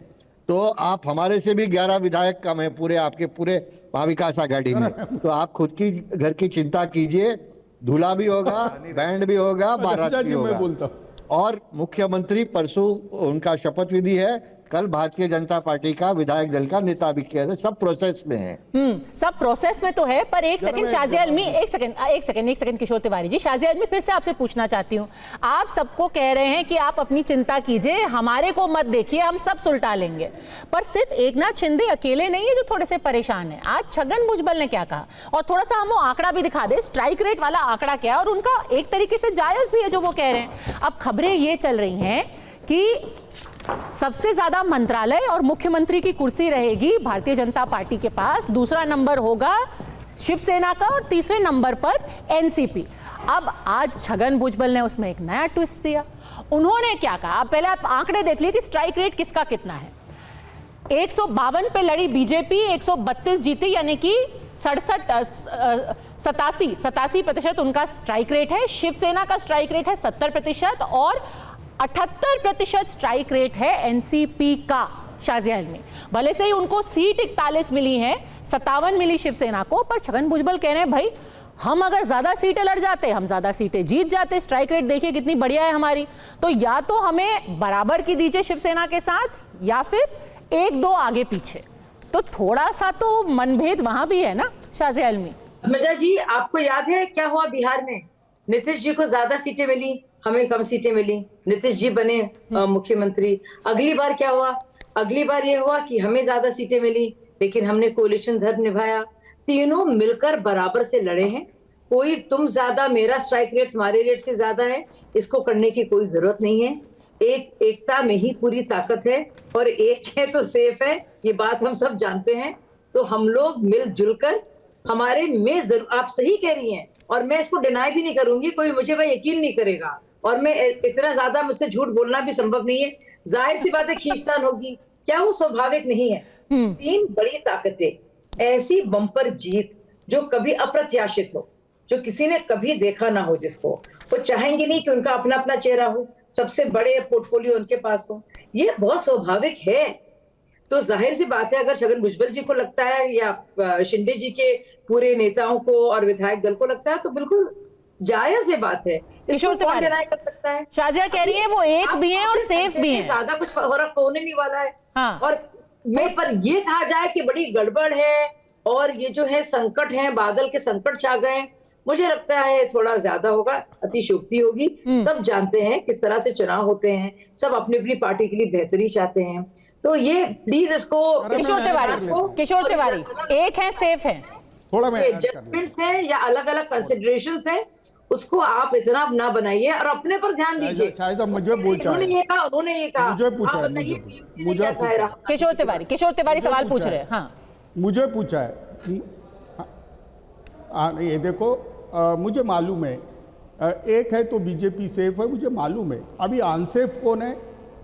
तो आप हमारे से भी 11 विधायक कम है पूरे आपके पूरे महाविकास आघाड़ी में। तो आप खुद की घर की चिंता कीजिए, दूल्हा भी होगा, बैंड भी होगा, बारात भी मैं होगा। बोलता हूँ और मुख्यमंत्री परसों उनका शपथ विधि है, कल भारतीय जनता पार्टी का विधायक दल का नेता भी किया है, सब प्रोसेस में है। सब प्रोसेस में तो है, पर एक सेकंड शाजी आलमी, एक सेकंड किशोर तिवारी जी, शाजी आलमी फिर से आपसे पूछना चाहती हूँ। आप सबको कह रहे हैं कि आप अपनी चिंता कीजिए, हमारे को मत देखिए, हम सब सुलटा लेंगे। पर सिर्फ एकनाथ शिंदे अकेले नहीं है जो थोड़े से परेशान है। आज छगन भुजबल ने क्या कहा, और थोड़ा सा हम वो आंकड़ा भी दिखा दे, स्ट्राइक रेट वाला आंकड़ा क्या है, और उनका एक तरीके से जायज भी है जो वो कह रहे हैं। अब खबरें ये चल रही हैं कि सबसे ज्यादा मंत्रालय और मुख्यमंत्री की कुर्सी रहेगी भारतीय जनता पार्टी के पास, दूसरा नंबर होगा शिवसेना का और तीसरे नंबर पर एनसीपी। अब आज छगन भुजबल ने उसमें एक नया ट्विस्ट दिया। उन्होंने क्या कहा, पहले आप आंकड़े देख लिए कि स्ट्राइक रेट किसका कितना है। 152 पे लड़ी बीजेपी, 132 जीती, यानी कि 87% उनका स्ट्राइक रेट है। शिवसेना का स्ट्राइक रेट है 70% और 78% स्ट्राइक रेट है एनसीपी का। शाजिया में भले से ही उनको सीट 41 मिली है, 57 मिली शिवसेना को, पर छगन भुजबल कह रहे हैं भाई हम अगर ज्यादा सीटें लड़ जाते, हम ज्यादा सीटें जीत जाते, स्ट्राइक रेट देखिए कितनी बढ़िया है हमारी, तो या तो हमें बराबर की दीजिए शिवसेना के साथ या फिर 1-2 आगे पीछे। तो थोड़ा सा तो मनभेद वहां भी है ना शाजिया आलमी। मजा जी, आपको याद है क्या हुआ बिहार में? नीतीश जी को ज्यादा सीटें मिली, हमें कम सीटें मिली, नीतीश जी बने मुख्यमंत्री। अगली बार क्या हुआ? अगली बार ये हुआ कि हमें ज्यादा सीटें मिली लेकिन हमने कोalition धर्म निभाया। तीनों मिलकर बराबर से लड़े हैं। कोई तुम ज्यादा, मेरा स्ट्राइक रेट तुम्हारे रेट से ज्यादा है, इसको करने की कोई जरूरत नहीं है। एकता में ही पूरी ताकत है और एक है तो सेफ है, ये बात हम सब जानते हैं। तो हम लोग मिलजुल कर हमारे में आप सही कह रही हैं और मैं इसको डिनाई भी नहीं करूंगी, कोई मुझे भाई यकीन नहीं करेगा और मैं इतना ज्यादा मुझसे झूठ बोलना भी संभव नहीं है। जाहिर सी बात है खींचतान होगी, क्या वो स्वाभाविक नहीं है? 3 बड़ी ताकतें, ऐसी बम्पर जीत जो कभी अप्रत्याशित हो, जो किसी ने कभी देखा ना हो, जिसको वो चाहेंगे नहीं कि उनका अपना अपना चेहरा हो, सबसे बड़े पोर्टफोलियो उनके पास हो, ये बहुत स्वाभाविक है। तो जाहिर सी बात है अगर छगन भुजबल जी को लगता है या शिंदे जी के पूरे नेताओं को और विधायक दल को लगता है तो बिल्कुल जायज ये बात है, किशोर इसको कौन तिवारी। डिनाई कर सकता है? शाजिया कह रही है वो एक भी हैं और सेफ भी हैं। ज्यादा कुछ फर्क होने नहीं वाला है। हाँ। और मैं पर ये कहा जाए कि बड़ी गड़बड़ है और ये जो है संकट है, बादल के संकट छा गए, मुझे लगता है थोड़ा ज्यादा होगा, अतिशयोक्ति होगी। सब जानते हैं किस तरह से चुनाव होते हैं, सब अपनी अपनी पार्टी के लिए बेहतरी चाहते हैं, तो ये प्लीज इसको किशोर तिवारी एक है सेफ है, थोड़ा मैं जजमेंट्स है या अलग अलग कंसिडरेशंस है, उसको आप इतना ना बनाइए और अपने पर ध्यान दीजिए। शायद मुझे पूछा उन्होंने ये कहा, उन्होंने ये कहा, मुझे पूछा आप है, बताइए, मुझे क्या पूछा कह रहा? किशोर तिवारी सवाल पूछ रहे हैं। हाँ, मुझे पूछा है। ये देखो, मुझे मालूम है, एक है तो बीजेपी सेफ है, मुझे मालूम है। अभी अनसेफ कौन है?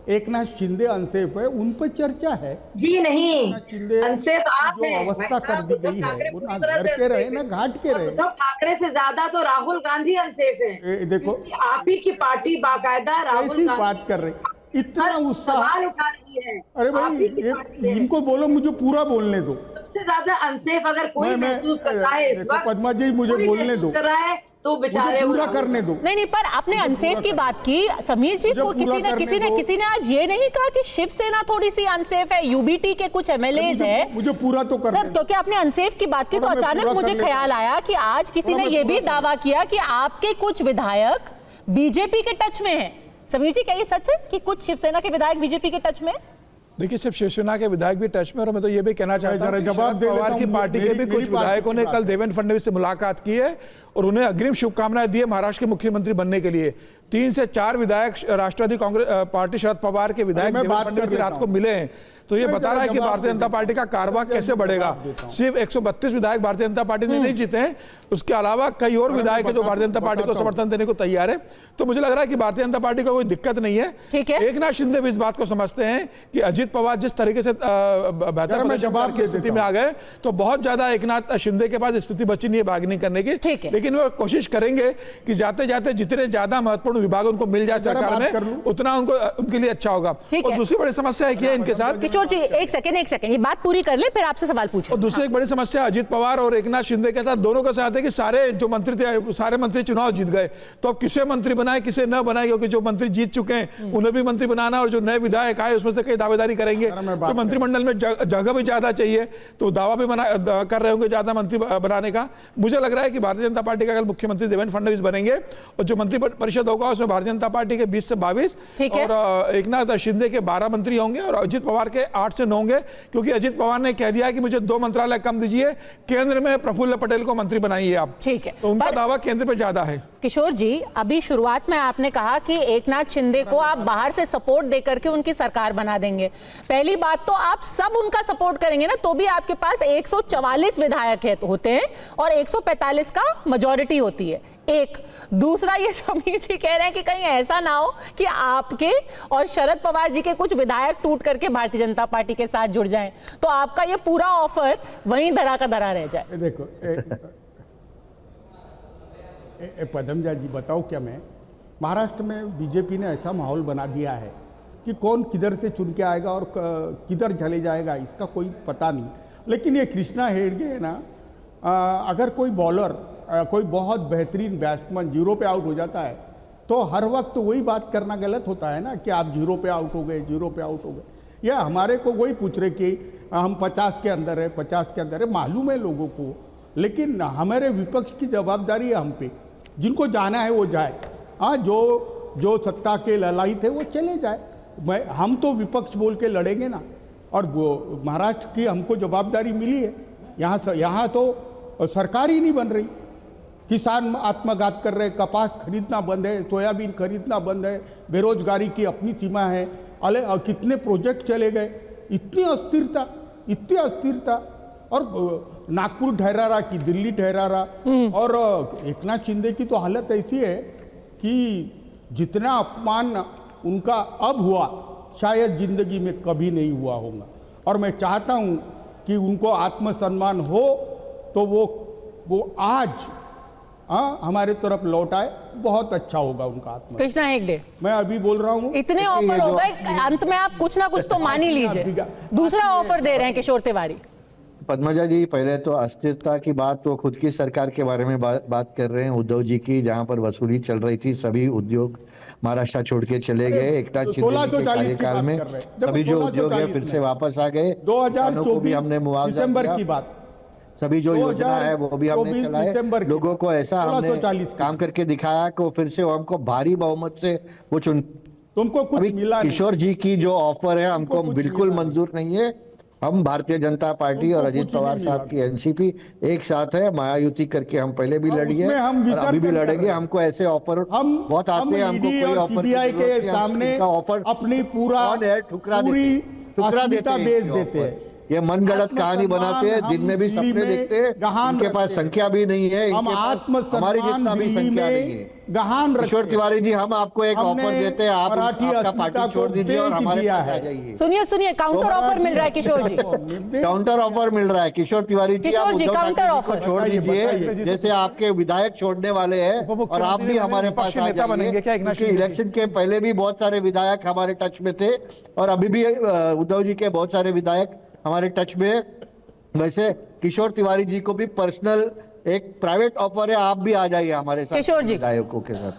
एकनाथ शिंदे अनसेफ है, उन पर चर्चा है। जी नहीं, शिंदे अनसेफ आप जो हैं। अवस्था कर दी गई है, वो ना घर के रहे ना घाट के रहे। उद्धव ठाकरे से ज्यादा तो राहुल गांधी अनसेफ है। देखो, आप ही की पार्टी बाकायदा राहुल ऐसी गांधी बात कर रहे, इतना उत्साह। सवाल उठा रही है। अरे आप भाई, ही की पार्टी है। इनको बोलो मुझे पूरा बोलने दो। सबसे ज्यादा अनसेफ अगर कोई मैं- महसूस कर रहा है इस देखो, वक्त, पद्मा जी, मुझे कोई बोलने महसूस दो। कर रहा है तो बेचारे मुझे पूरा वो- करने दो। नहीं, पर आपने अनसेफ की बात की समीर जी को, किसी ने आज ये नहीं कहा कि शिवसेना थोड़ी सी अनसेफ है, यूबीटी के कुछ एमएलएज है। मुझे पूरा तो करने दो। क्योंकि आपने अनसेफ की बात की तो मैं अचानक पूरा मुझे कर लेता ख्याल आया कि आज किसी ने ये भी दावा किया कि आपके कुछ विधायक बीजेपी के टच में हैं। समीर जी, क्या ये सच है कि कुछ शिवसेना के विधायक बीजेपी के टच में? देखिए, सिर्फ शिवसेना के विधायक भी टच में, और मैं तो ये भी कहना चाहता हूं कि जवाब शरद दे देता पवार की हूं। पार्टी के भी कुछ विधायकों ने बात कल देवेंद्र फडणवीस से मुलाकात की है और उन्हें अग्रिम शुभकामनाएं दी है महाराष्ट्र के मुख्यमंत्री बनने के लिए। 3 से 4 विधायक राष्ट्रवादी कांग्रेस पार्टी शरद पवार के विधायक मैं देवेंद्र बात कर फडणवीस लेता रात को हूं। मिले हैं, तो ये मैं बता रहा है कि जवाब भारतीय दे जनता देता पार्टी का कारवां कैसे बढ़ेगा। सिर्फ 132 विधायक भारतीय जनता पार्टी ने नहीं जीते हैं, उसके अलावा कई और विधायक है जो भारतीय जनता पार्टी को समर्थन देने को तैयार है। तो मुझे लग रहा है कि भारतीय जनता पार्टी को कोई दिक्कत नहीं है। ठीक है। एकनाथ शिंदे भी इस बात को समझते हैं कि अजित पवार जिस तरीके से बेहतर प्रदर्शन की स्थिति में आ गए, तो बहुत ज्यादा एकनाथ शिंदे के पास स्थिति बची नहीं है बार्गेनिंग करने की। ठीक है। लेकिन वो कोशिश करेंगे कि जाते जाते जितने ज्यादा महत्वपूर्ण विभाग उनको मिल जाए सरकार में, उतना उनके लिए अच्छा होगा। ठीक और है। दूसरी बड़ी समस्या एक है इनके साथ, किशोर जी एक सेकंड, ये बात पूरी कर ले फिर आपसे सवाल पूछो। और दूसरी एक बड़ी समस्या अजित पवार और एकनाथ शिंदे के साथ दोनों के साथ है कि सारे जो मंत्री थे, सारे मंत्री चुनाव जीत गए, तो अब किसे मंत्री बनाए किसे न बनाए, क्योंकि जो मंत्री जीत चुके हैं उन्हें भी मंत्री बनाना, और जो नए विधायक आए उसमें से कई दावेदारी करेंगे, तो मंत्रिमंडल में जगह भी ज्यादा चाहिए, तो दावा भी कर रहे होंगे ज्यादा मंत्री बनाने का। मुझे लग रहा है कि भारतीय जनता पार्टी का अगर मुख्यमंत्री देवेंद्र फडणवीस बनेंगे और जो मंत्री परिषद होगा उसमें भारतीय जनता पार्टी के 20 से 22 और एकनाथ शिंदे के 12 मंत्री होंगे और अजित पवार के 8 से 9 होंगे, क्योंकि अजित पवार ने कह दिया कि मुझे 2 मंत्रालय कम दीजिए, केंद्र में प्रफुल्ल पटेल को मंत्री बनाइए आप। ठीक है, तो उनका दावा केंद्र पे ज्यादा है। किशोर जी, अभी शुरुआत में आपने कहा कि एकनाथ शिंदे को आप बाहर से सपोर्ट देकर के उनकी सरकार बना देंगे। पहली बात तो आप सब उनका सपोर्ट करेंगे ना, तो भी आपके पास 144 विधायक होते हैं और 145 का मेजॉरिटी होती है। एक दूसरा, ये समीर जी कह रहे हैं कि कहीं ऐसा ना हो कि आपके और शरद पवार जी के कुछ विधायक टूट करके भारतीय जनता पार्टी के साथ जुड़ जाएं, तो आपका ये पूरा ऑफर वहीं धरा का धरा रह जाए। देखो, पदमजा जी बताओ, क्या मैं महाराष्ट्र में बीजेपी ने ऐसा माहौल बना दिया है कि कौन किधर से चुन के आएगा और किधर चले जाएगा इसका कोई पता नहीं। लेकिन ये कृष्णा हेगड़े है ना, अगर कोई बॉलर कोई बहुत बेहतरीन बैट्समैन 0 पे आउट हो जाता है तो हर वक्त वही बात करना गलत होता है ना कि आप 0 पे आउट हो गए, 0 पे आउट हो गए। या हमारे को वही पूछ रहे कि हम 50 के अंदर है, 50 के अंदर है, मालूम है लोगों को, लेकिन हमारे विपक्ष की जवाबदारी है हम पे, जिनको जाना है वो जाए। हाँ, जो सत्ता के लड़ाई थे वो चले जाए, हम तो विपक्ष बोल के लड़ेंगे ना। और वो महाराष्ट्र की हमको जवाबदारी मिली है, यहाँ तो सरकार ही नहीं बन रही, किसान आत्मघात कर रहे, कपास खरीदना बंद है, सोयाबीन खरीदना बंद है, बेरोजगारी की अपनी सीमा है, और कितने प्रोजेक्ट चले गए, इतनी अस्थिरता। और नागपुर ठहरा रहा कि दिल्ली ठहरा रहा। और एकनाथ शिंदे की तो हालत ऐसी है कि जितना अपमान उनका अब हुआ शायद जिंदगी में कभी नहीं हुआ होगा। और मैं चाहता हूं कि उनको आत्मसम्मान हो तो वो आज हमारे तरफ लौट आए, बहुत अच्छा होगा उनका आत्मा। कृष्णा हेगड़े, मैं अभी बोल रहा हूँ, इतने ऑफर हो गए, अंत में आप कुछ ना कुछ तो मान ही लीजिए। दूसरा ऑफर दे रहे हैं किशोर तिवारी। पद्मजा जी, पहले तो अस्थिरता की बात, वो खुद की सरकार के बारे में बात कर रहे हैं, उद्धव जी की, जहां पर वसूली चल रही थी, सभी उद्योग महाराष्ट्र छोड़ के चले गए। एकनाथ शिंदे जी के कार्यकाल में सभी जो उद्योग है फिर से वापस आ गए। 2024 हमने मुआवजा दिसंबर की बात, सभी जो योजना है वो भी हमने चलाए। लोगों को ऐसा हमने काम करके दिखाया कि फिर से हमको भारी बहुमत से वो तुमको कुछ मिला नहीं। किशोर जी की जो ऑफर है हमको बिल्कुल मंजूर नहीं है। हम भारतीय जनता पार्टी और अजीत पवार साहब की एनसीपी एक साथ है, महायुति करके हम पहले भी लड़ी है और अभी भी लड़ेंगे। हमको ऐसे ऑफर बहुत आते हैं, हमको कोई ऑफर के सामने ऑफर अपनी पूरा ठुकरा देते हैं। ये मनगढ़ंत कहानी बनाते हैं, दिन में भी सपने देखते हैं, उनके पास संख्या भी नहीं है, हमारी जितना भी संख्या नहीं है। किशोर तिवारी जी, हम आपको एक ऑफर देते हैं, आप आपका पार्टी छोड़ दीजिए और हमारे पास आ जाइए। सुनिए, काउंटर ऑफर मिल रहा है किशोर जी, काउंटर ऑफर मिल रहा है किशोर तिवारी जी, आप उद्धव ठाकरे को छोड़ दीजिए, जैसे आपके विधायक छोड़ने वाले हैं और आप भी हमारे पास आ जाइए, क्योंकि इलेक्शन के पहले भी बहुत सारे विधायक हमारे टच में थे और अभी भी उद्धव जी के बहुत सारे विधायक हमारे टच में। वैसे किशोर तिवारी जी को भी पर्सनल एक प्राइवेट ऑफर है, आप भी आ जाइए हमारे साथ किशोर जी विधायकों के साथ।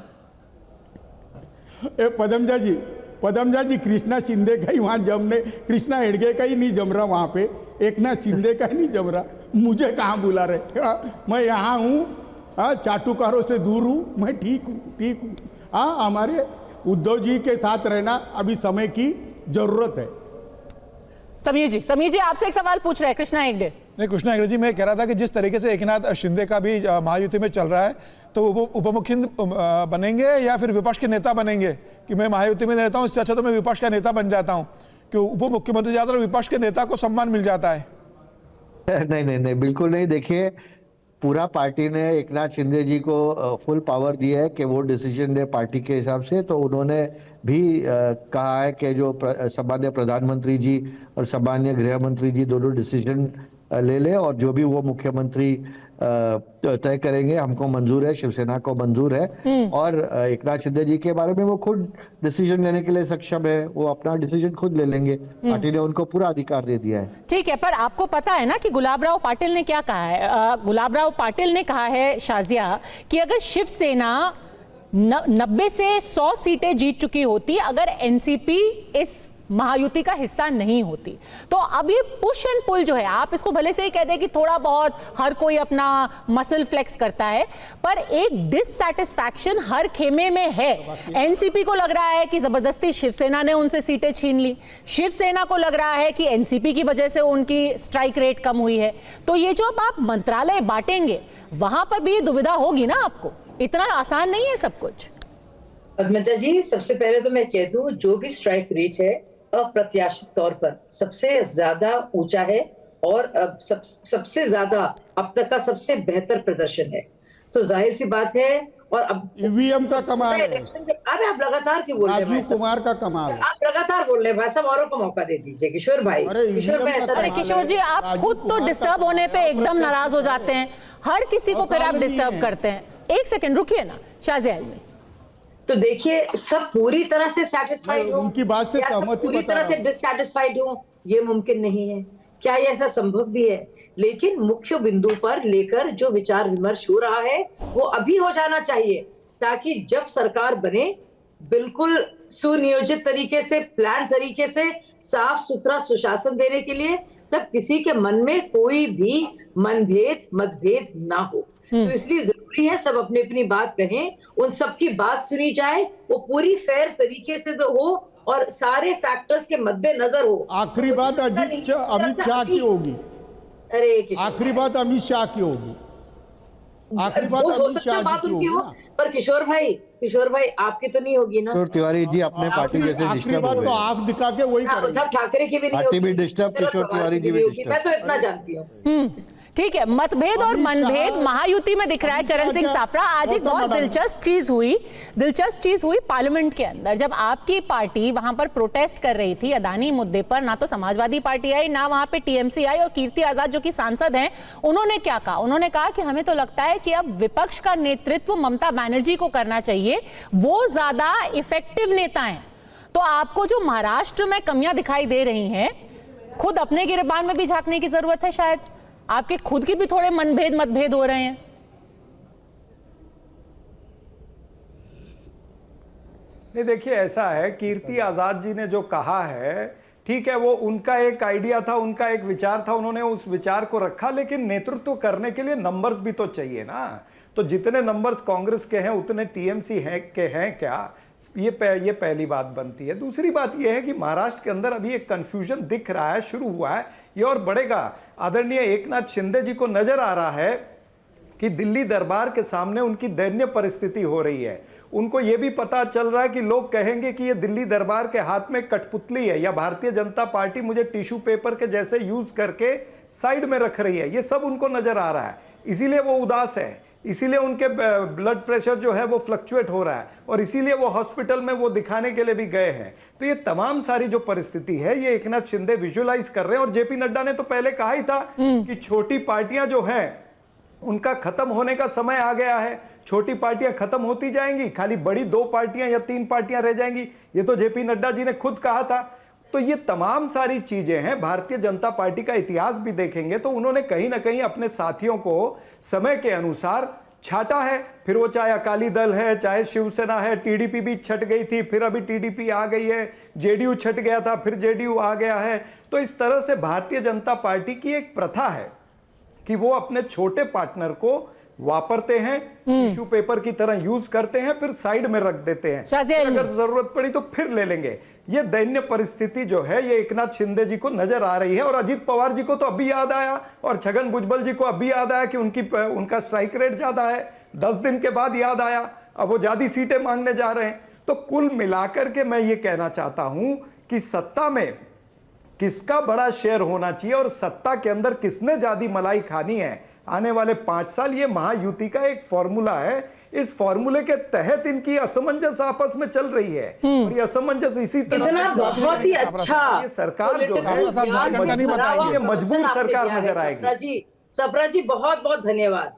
पदमजा जी कृष्णा शिंदे का ही वहां जमने, कृष्णा हेडगे का ही नहीं जम रहा वहां पे, एकनाथ शिंदे का ही नहीं जम रहा, मुझे कहाँ बुला रहे। मैं यहाँ हूँ, चाटुकारों से दूर हूँ, मैं ठीक हूँ। हाँ, हमारे उद्धव जी के साथ रहना अभी समय की जरूरत है। समीर जी आपसे एक सवाल पूछ रहे हैं कृष्णा हेगड़े। नहीं, कृष्णा हेगड़े जी, मैं कह रहा था कि जिस तरीके से एकनाथ शिंदे का भी महायुति में चल रहा है, तो उप मुख्यमंत्री बनेंगे या फिर विपक्ष के नेता बनेंगे? कि मैं महायुति में रहता हूँ, इससे अच्छा तो मैं विपक्ष का नेता बन जाता हूँ, कि उप मुख्यमंत्री ज्यादा विपक्ष के नेता को सम्मान मिल जाता है। नहीं, बिल्कुल नहीं। देखिए, पूरा पार्टी ने एकनाथ शिंदे जी को फुल पावर दिया है कि वो डिसीजन दे पार्टी के हिसाब से। तो उन्होंने भी कहा है कि जो सामान्य प्रधानमंत्री जी और सामान्य गृह मंत्री जी दोनों डिसीजन ले ले और जो भी वो मुख्यमंत्री तय करेंगे हमको मंजूर है, शिवसेना को मंजूर है। और एकनाथ शिंदे जी के बारे में वो खुद डिसीजन लेने के लिए सक्षम है, वो अपना डिसीजन खुद ले लेंगे। पार्टी ने उनको पूरा अधिकार दे दिया है। ठीक है, पर आपको पता है ना कि गुलाबराव पाटिल ने क्या कहा है? गुलाबराव पाटिल ने कहा है, शाजिया, कि अगर शिवसेना 90 से 100 सीटें जीत चुकी होती अगर एनसीपी इस महायुति का हिस्सा नहीं होती, तो अब ये पुश एंड पुल जो है, आप इसको भले से ही कह दें कि थोड़ा बहुत हर कोई अपना मसल फ्लेक्स करता है, पर एक डिससैटिस्फैक्शन हर खेमे में है। एनसीपी को लग रहा है कि जबरदस्ती शिवसेना ने उनसे सीटें छीन ली, शिवसेना को लग रहा है कि एनसीपी की वजह से उनकी स्ट्राइक रेट कम हुई है। तो ये जो अब आप मंत्रालय बांटेंगे, वहां पर भी दुविधा होगी ना आपको, इतना आसान नहीं है सब कुछ। पद्मजा जी, सबसे पहले तो मैं कह दूं, जो भी स्ट्राइक रेट है अप्रत्याशित तौर पर सबसे ज्यादा ऊंचा है और सबसे ज्यादा अब तक का सबसे बेहतर प्रदर्शन है। तो जाहिर सी बात है। और अब ईवीएम का कमाल है। अरे आप लगातार क्यों बोल रहे हैं? राजीव कुमार का कमाल है। आप लगातार बोल रहे हैं भाई साहब, औरों को मौका दे दीजिए। किशोर भाई, अरे किशोर जी, आप खुद तो डिस्टर्ब होने पे एकदम नाराज हो जाते हैं, हर किसी को फिर आप डिस्टर्ब करते हैं। एक सेकंड रुकिए ना शाजिया में। तो देखिए, सब पूरी तरह से सेटिस्फाइड हो, उनकी बात से सहमति पूरी तरह से डिससैटिस्फाइड हो, ये मुमकिन नहीं है। क्या ये ऐसा संभव भी है? लेकिन मुख्य बिंदु पर लेकर जो विचार विमर्श हो रहा है वो अभी हो जाना चाहिए, ताकि जब सरकार बने बिल्कुल सुनियोजित तरीके से, प्लान तरीके से, साफ सुथरा सुशासन देने के लिए, तब किसी के मन में कोई भी मतभेद ना हो। तो इसलिए जरूरी है सब अपनी अपनी बात कहें, उन सबकी बात सुनी जाए, वो पूरी फेयर तरीके से तो हो और सारे फैक्टर्स के मद्देनजर हो। आखिरी बात अमित शाह की होगी। अरे आखिरी बात अमित शाह की होगी। आखिरी बात अमित शाह की होगी। पर किशोर भाई आपकी तो नहीं होगी ना। तिवारी जी अपने पार्टी जैसे आखिरी बात तो आंख दिखा के वही करेंगे। उद्धव ठाकरे की भी नहीं होगी, भी डिस्टर्ब, किशोर तिवारी जी भी डिस्टर्ब। मैं तो इतना जानती हूँ। ठीक है, मतभेद और मनभेद महायुति में दिख रहा है। चरण सिंह सापरा, आज एक बहुत दिलचस्प चीज हुई पार्लियामेंट के अंदर, जब आपकी पार्टी वहां पर प्रोटेस्ट कर रही थी अदानी मुद्दे पर। ना तो समाजवादी पार्टी आई, ना वहां पे टीएमसी आई, और कीर्ति आजाद जो कि सांसद हैं, उन्होंने क्या कहा? उन्होंने कहा कि हमें तो लगता है कि अब विपक्ष का नेतृत्व ममता बनर्जी को करना चाहिए, वो ज्यादा इफेक्टिव नेता हैं। तो आपको जो महाराष्ट्र में कमियां दिखाई दे रही हैं, खुद अपने गिरबान में भी झांकने की जरूरत है। शायद आपके खुद की भी थोड़े मतभेद हो रहे हैं। नहीं, देखिए ऐसा है, कीर्ति आजाद जी ने जो कहा है ठीक है, वो उनका एक आइडिया था, उनका एक विचार था, उन्होंने उस विचार को रखा, लेकिन नेतृत्व करने के लिए नंबर्स भी तो चाहिए ना। तो जितने नंबर्स कांग्रेस के हैं उतने टीएमसी के हैं क्या, ये पहली बात बनती है। दूसरी बात ये है कि महाराष्ट्र के अंदर अभी एक कंफ्यूजन दिख रहा है, शुरू हुआ है, ये और बढ़ेगा। आदरणीय एकनाथ शिंदे जी को नजर आ रहा है कि दिल्ली दरबार के सामने उनकी दयनीय परिस्थिति हो रही है। उनको यह भी पता चल रहा है कि लोग कहेंगे कि ये दिल्ली दरबार के हाथ में कठपुतली है, या भारतीय जनता पार्टी मुझे टिश्यू पेपर के जैसे यूज करके साइड में रख रही है। ये सब उनको नजर आ रहा है, इसीलिए वो उदास है, इसीलिए उनके ब्लड प्रेशर जो है वो फ्लक्चुएट हो रहा है, और इसीलिए वो हॉस्पिटल में वो दिखाने के लिए भी गए हैं। तो ये तमाम सारी जो परिस्थिति है ये एकनाथ शिंदे विजुअलाइज कर रहे हैं। और जेपी नड्डा ने तो पहले कहा ही था कि छोटी पार्टियां जो हैं उनका खत्म होने का समय आ गया है, छोटी पार्टियां खत्म होती जाएंगी, खाली बड़ी 2 पार्टियां या 3 पार्टियां रह जाएंगी। ये तो जेपी नड्डा जी ने खुद कहा था। तो ये तमाम सारी चीजें हैं। भारतीय जनता पार्टी का इतिहास भी देखेंगे तो उन्होंने कहीं ना कहीं अपने साथियों को समय के अनुसार छाटा है। फिर वो चाहे अकाली दल है, चाहे शिवसेना है, टीडीपी भी छट गई थी, फिर अभी टीडीपी आ गई है, जेडीयू छट गया था, फिर जेडीयू आ गया है। तो इस तरह से भारतीय जनता पार्टी की एक प्रथा है कि वो अपने छोटे पार्टनर को वापरते हैं, टिश्यू पेपर की तरह यूज करते हैं, फिर साइड में रख देते हैं, अगर जरूरत पड़ी तो फिर ले लेंगे। ये दैन्य परिस्थिति जो है ये एकनाथ शिंदे जी को नजर आ रही है। और अजीत पवार जी को तो अभी याद आया, और छगन भुजबल जी को अभी याद आया कि उनका स्ट्राइक रेट ज्यादा है। 10 दिन के बाद याद आया, अब वो ज्यादा सीटें मांगने जा रहे हैं। तो कुल मिलाकर के मैं ये कहना चाहता हूं कि सत्ता में किसका बड़ा शेयर होना चाहिए और सत्ता के अंदर किसने ज्यादा मलाई खानी है आने वाले 5 साल, ये महायुति का एक फॉर्मूला है। इस फॉर्मूले के तहत इनकी असमंजस आपस में चल रही है, और ये असमंजस इसी तरह बहुत ही अच्छा ये सरकार जो है ये मजबूर सरकार नजर आएगी। सप्रा जी बहुत बहुत धन्यवाद।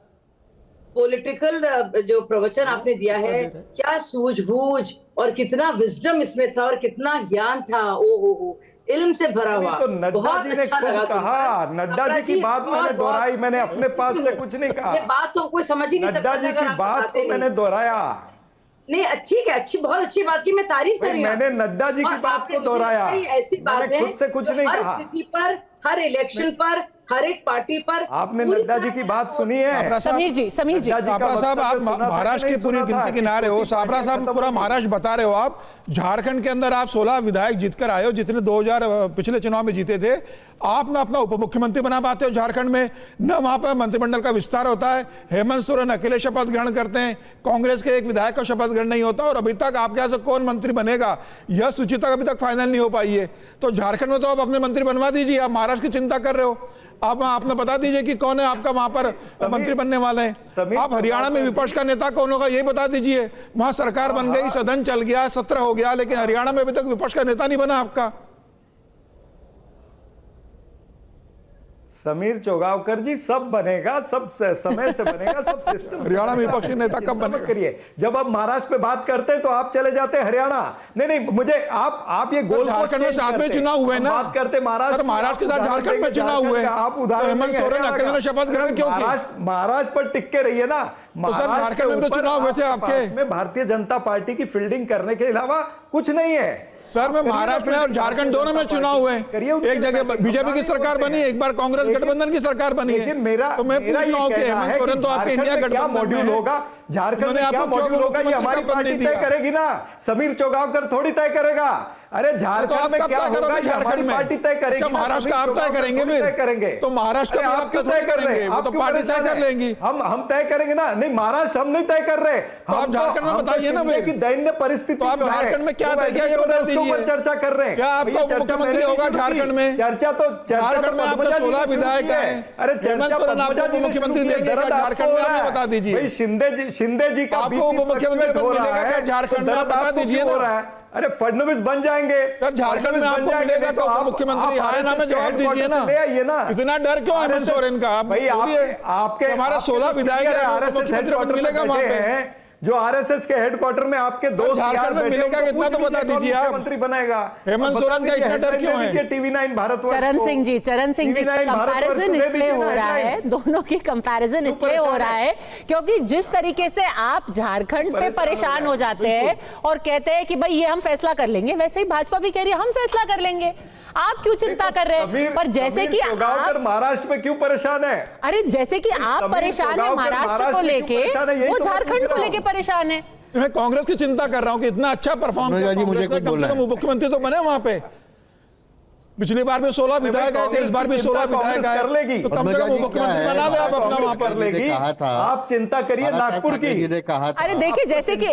पॉलिटिकल जो प्रवचन आपने दिया है, क्या सूझबूझ और कितना विजडम इसमें था और कितना ज्ञान था, ओ हो इल्म से भरा हुआ। तो नड्डा जी ने अच्छा खुद कहा, नड्डा जी की बात मैंने दोहराई, मैंने अपने पास से कुछ नहीं कहा। ये बात तो कोई समझ ही नहीं सकता। नड्डा जी की बात को मैंने दोहराया। नहीं, ठीक है, बहुत अच्छी बात की, मैं तारीफ कर रही हूं। मैंने नड्डा जी की बात को दोहराया, ऐसी बात है खुद से कुछ नहीं हर कहा। स्थिति पर, हर इलेक्शन पर, हर एक पार्टी पर। आपने नड्डा जी की बात सुनी है? समीर जी साबरा साहब, आप महाराष्ट्र की पूरी गिनती गिना रहे हो। साबरा साहब पूरा महाराष्ट्र बता रहे हो आप। झारखंड के अंदर आप 16 विधायक जीतकर आए हो, जितने 2000 पिछले चुनाव में जीते थे। आप ना अपना उप मुख्यमंत्री बना पाते हो झारखंड में, न वहां पर मंत्रिमंडल का विस्तार होता है। हेमंत सोरेन अकेले शपथ ग्रहण करते हैं, कांग्रेस के एक विधायक का शपथ ग्रहण नहीं होता, और अभी तक आपके यहाँ से कौन मंत्री बनेगा यह सूची तक अभी तक फाइनल नहीं हो पाई है। तो झारखंड में तो आप अपने मंत्री बनवा दीजिए। आप महाराष्ट्र की चिंता कर रहे हो, आप आपने बता दीजिए कि कौन है आपका वहां पर मंत्री बनने वाले हैं। आप हरियाणा में विपक्ष का नेता कौन होगा यही बता दीजिए। वहां सरकार बन गई, सदन चल गया, सत्र हो गया, लेकिन हरियाणा में अभी तक विपक्ष का नेता नहीं बना आपका। समीर चोगावकर जी, सब बनेगा, सब समय से बनेगा, सब सिस्टम। हरियाणा में विपक्षी नेता कब बनेगा? करिए, जब आप महाराष्ट्र पे बात करते हैं तो आप चले जाते हैं हरियाणा। नहीं, मुझे आप ये गोल झारखंड में साथ में चुनाव हुए ना, बात करते महाराष्ट्र के साथ झारखंड में चुनाव हुए। आप उदाहरण हेमंत सोरेन अकेले ने शपथ ग्रहण क्यों किया? महाराष्ट्र पर टिक के रहिए ना। झारखंड में तो चुनाव हुए थे आपके, में भारतीय जनता पार्टी की फील्डिंग करने के अलावा कुछ नहीं है। सर, मैं महाराष्ट्र में और झारखंड दोनों में चुनाव हुए। एक जगह बीजेपी की सरकार बनी, एक बार कांग्रेस गठबंधन की सरकार बनी है। तो मैं पूछ रहा हूं कि हेमंत सोरेन तो आपके इंडिया गठबंधन मॉड्यूल होगा, झारखंड में क्या मॉड्यूल होगा ये हमारी पार्टी तय करेगी ना। समीर चोगावकर थोड़ी तय करेगा। अरे झारखंड में क्या होगा ये हमारी पार्टी तय करेगी। महाराष्ट्र का आप तय करेंगे, फिर करेंगे तो महाराष्ट्र का आप तय करेंगे, वो तो पार्टी तय कर लेंगी। हम तय करेंगे ना। नहीं, महाराष्ट्र हम नहीं तय कर रहे। आप झारखंड में बताइए ना कि दैन्य परिस्थिति तो आप झारखंड में क्या तय किया ये बता दीजिए। चर्चा कर रहे हैं, क्या आपका मुख्यमंत्री होगा झारखंड में? चर्चा तो झारखंड में आपका 16 विधायक है। अरे हेमंत सोरेन आपको मुख्यमंत्री देंगे झारखंड में, आप बता दीजिए। शिंदे जी का आपको मुख्यमंत्री मिलेगा क्या झारखंड में, बता दीजिए ना। अरे फडणवीस बन जाएंगे सर, झारखंड में आपको मिलेगा तो आप मुख्यमंत्री हाय ना में जवाब दीजिए ना। इतना डर क्यों हेमंत सोरेन का? भाई आपके हमारे 16 विधायक हैं, मुख्यमंत्री मिलेगा वहां पे। जो आरएसएस के हेडक्वार्टर में आपके दोस्त यार झारखंड में बैठे, मिलेगा उनको कितना पूछ तो बता लीजिए कौन दीजिए आप। मुख्यमंत्री बनेगा। हेमंत सोरेन का इतना डर क्यों है? TV9 भारतवर्ष चरण को। सिंह जी TV9 भारतवर्ष को कंपैरिजन दे इसलिए दीजिए हो ना रहा है, headline। दोनों की कंपैरिजन क्यों इसलिए हो परेशान रहा है? है क्योंकि जिस तरीके से आप झारखंड पे परेशान हो जाते हैं और कहते हैं कि भाई ये हम फैसला कर लेंगे, वैसे ही भाजपा भी कह रही है हम फैसला कर लेंगे। आप क्यों चिंता कर रहे हैं? पर जैसे कि आप महाराष्ट्र में क्यों परेशान है? अरे जैसे कि आप परेशान है महाराष्ट्र को लेके, वो झारखंड को लेके परेशान है। मैं कांग्रेस की चिंता कर रहा हूं कि इतना अच्छा परफॉर्म किया कांग्रेस ने, कम से कम मुख्यमंत्री तो बने वहां पे। पिछली बार भी 16 विधायक आए थे, इस बार भी 16 विधायक आए, तो कम से कम मुख्यमंत्री बना ले आप अपना वहां पर। लेगी आप चिंता करिए नागपुर की। अरे देखिए जैसे कि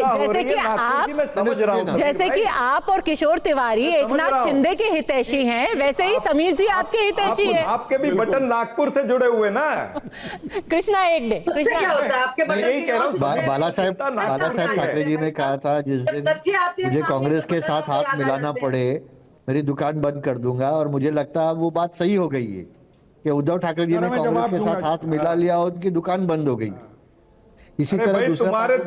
आप और किशोर तिवारी एकनाथ शिंदे के हितैषी हैं, वैसे ही समीर जी आपके हितैषी हैं। आपके भी बटन नागपुर से जुड़े हुए ना। कृष्णा हेगड़े, उससे क्या होता है आपके बटन? यही कह रहा हूं, बाला साहेब ठाकरे जी ने कहा था जिस दिन मुझे कांग्रेस के साथ हाथ मिलाना पड़े मेरी दुकान बंद कर दूंगा, और मुझे लगता है वो बात सही हो गई है कि उद्धव ठाकरे जी ने कांग्रेस के साथ हाथ मिला लिया और उनकी दुकान बंद हो गई। इसी तरह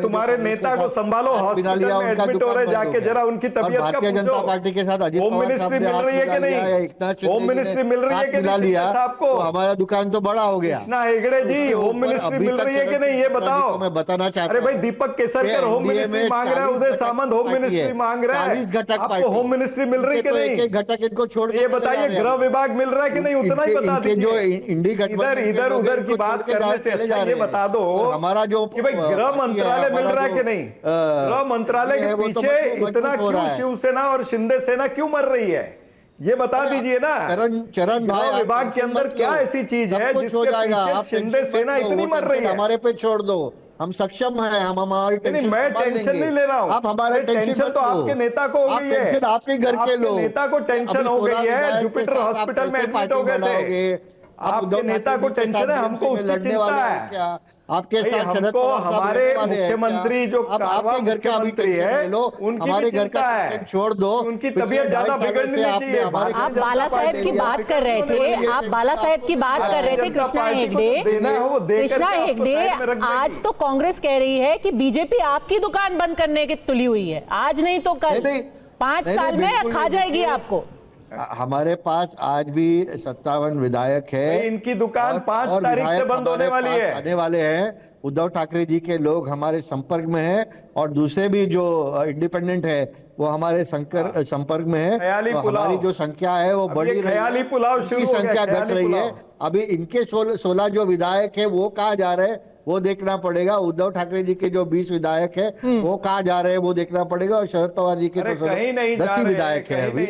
तुम्हारे नेता को संभालो, हॉस्पिटल में एडमिट हो रहे, जाके जरा उनकी तबीयत का भारतीय जनता पार्टी के साथ अजित होम मिनिस्ट्री मिल रही है कि नहीं? होम मिनिस्ट्री मिल रही है कि नहीं आपको? हमारा दुकान तो बड़ा हो गया। कृष्णा हेगड़े जी, होम मिनिस्ट्री मिल रही है कि नहीं ये बताओ। मैं बताना चाहता अरे भाई दीपक केसरकर होम मिनिस्ट्री मांग रहा है, उदय सामंत होम मिनिस्ट्री मांग रहा है, आपको होम मिनिस्ट्री मिल रही है कि नहीं? एक घटक इनको छोड़ ये बताइए गृह विभाग मिल रहा है कि नहीं, उतना ही बता दीजिए। इधर उधर की बात करने से अच्छा ये बता दो हमारा जो भाई गृह मंत्रालय मिल रहा है कि नहीं? गृह मंत्रालय के पीछे इतना क्यों शिवसेना और शिंदे सेना क्यों मर रही है, ये बता दीजिए ना। चरण गृह विभाग के अंदर क्या ऐसी चीज है जिसके पीछे शिंदे सेना इतनी मर रही है? हमारे पे छोड़ दो, हम सक्षम हैं, हम हमारी नहीं, मैं टेंशन नहीं ले रहा हूँ। आप हमारे टेंशन तो आपके नेता को हो गई है, आपके घर के लोग, नेता को टेंशन हो गई है, जुपिटर हॉस्पिटल में एडमिट हो गए थे। आपके नेता को टेंशन है, हमको उसकी चिंता है। आपके साथ हमको हमारे मुख्यमंत्री जो कारवां मुख्यमंत्री है उनकी भी चिंता है, छोड़ दो, उनकी तबीयत ज्यादा बिगड़नी नहीं चाहिए। आप बाला साहेब की बात कर रहे थे, आप बाला साहेब की बात कर रहे थे। कृष्णा हेगड़े, आज तो कांग्रेस कह रही है कि बीजेपी आपकी दुकान बंद करने की तुली हुई है, आज नहीं तो कल, 5 साल में खा जाएगी आपको। हमारे पास आज भी 57 विधायक है, इनकी दुकान 5 तारीख से बंद होने वाली है, आने वाले हैं। उद्धव ठाकरे जी के लोग हमारे संपर्क में हैं और दूसरे भी जो इंडिपेंडेंट है वो हमारे संपर्क में है। तो हमारी जो संख्या है वो बढ़ी रही है, ख्याली पुलाव शुरू संख्या घट रही है। अभी इनके 16 जो विधायक है वो कहाँ जा रहे हैं वो देखना पड़ेगा। उद्धव ठाकरे जी के जो 20 विधायक है वो कहाँ जा रहे हैं वो देखना पड़ेगा। और शरद पवार जी के तो 10 विधायक है अभी,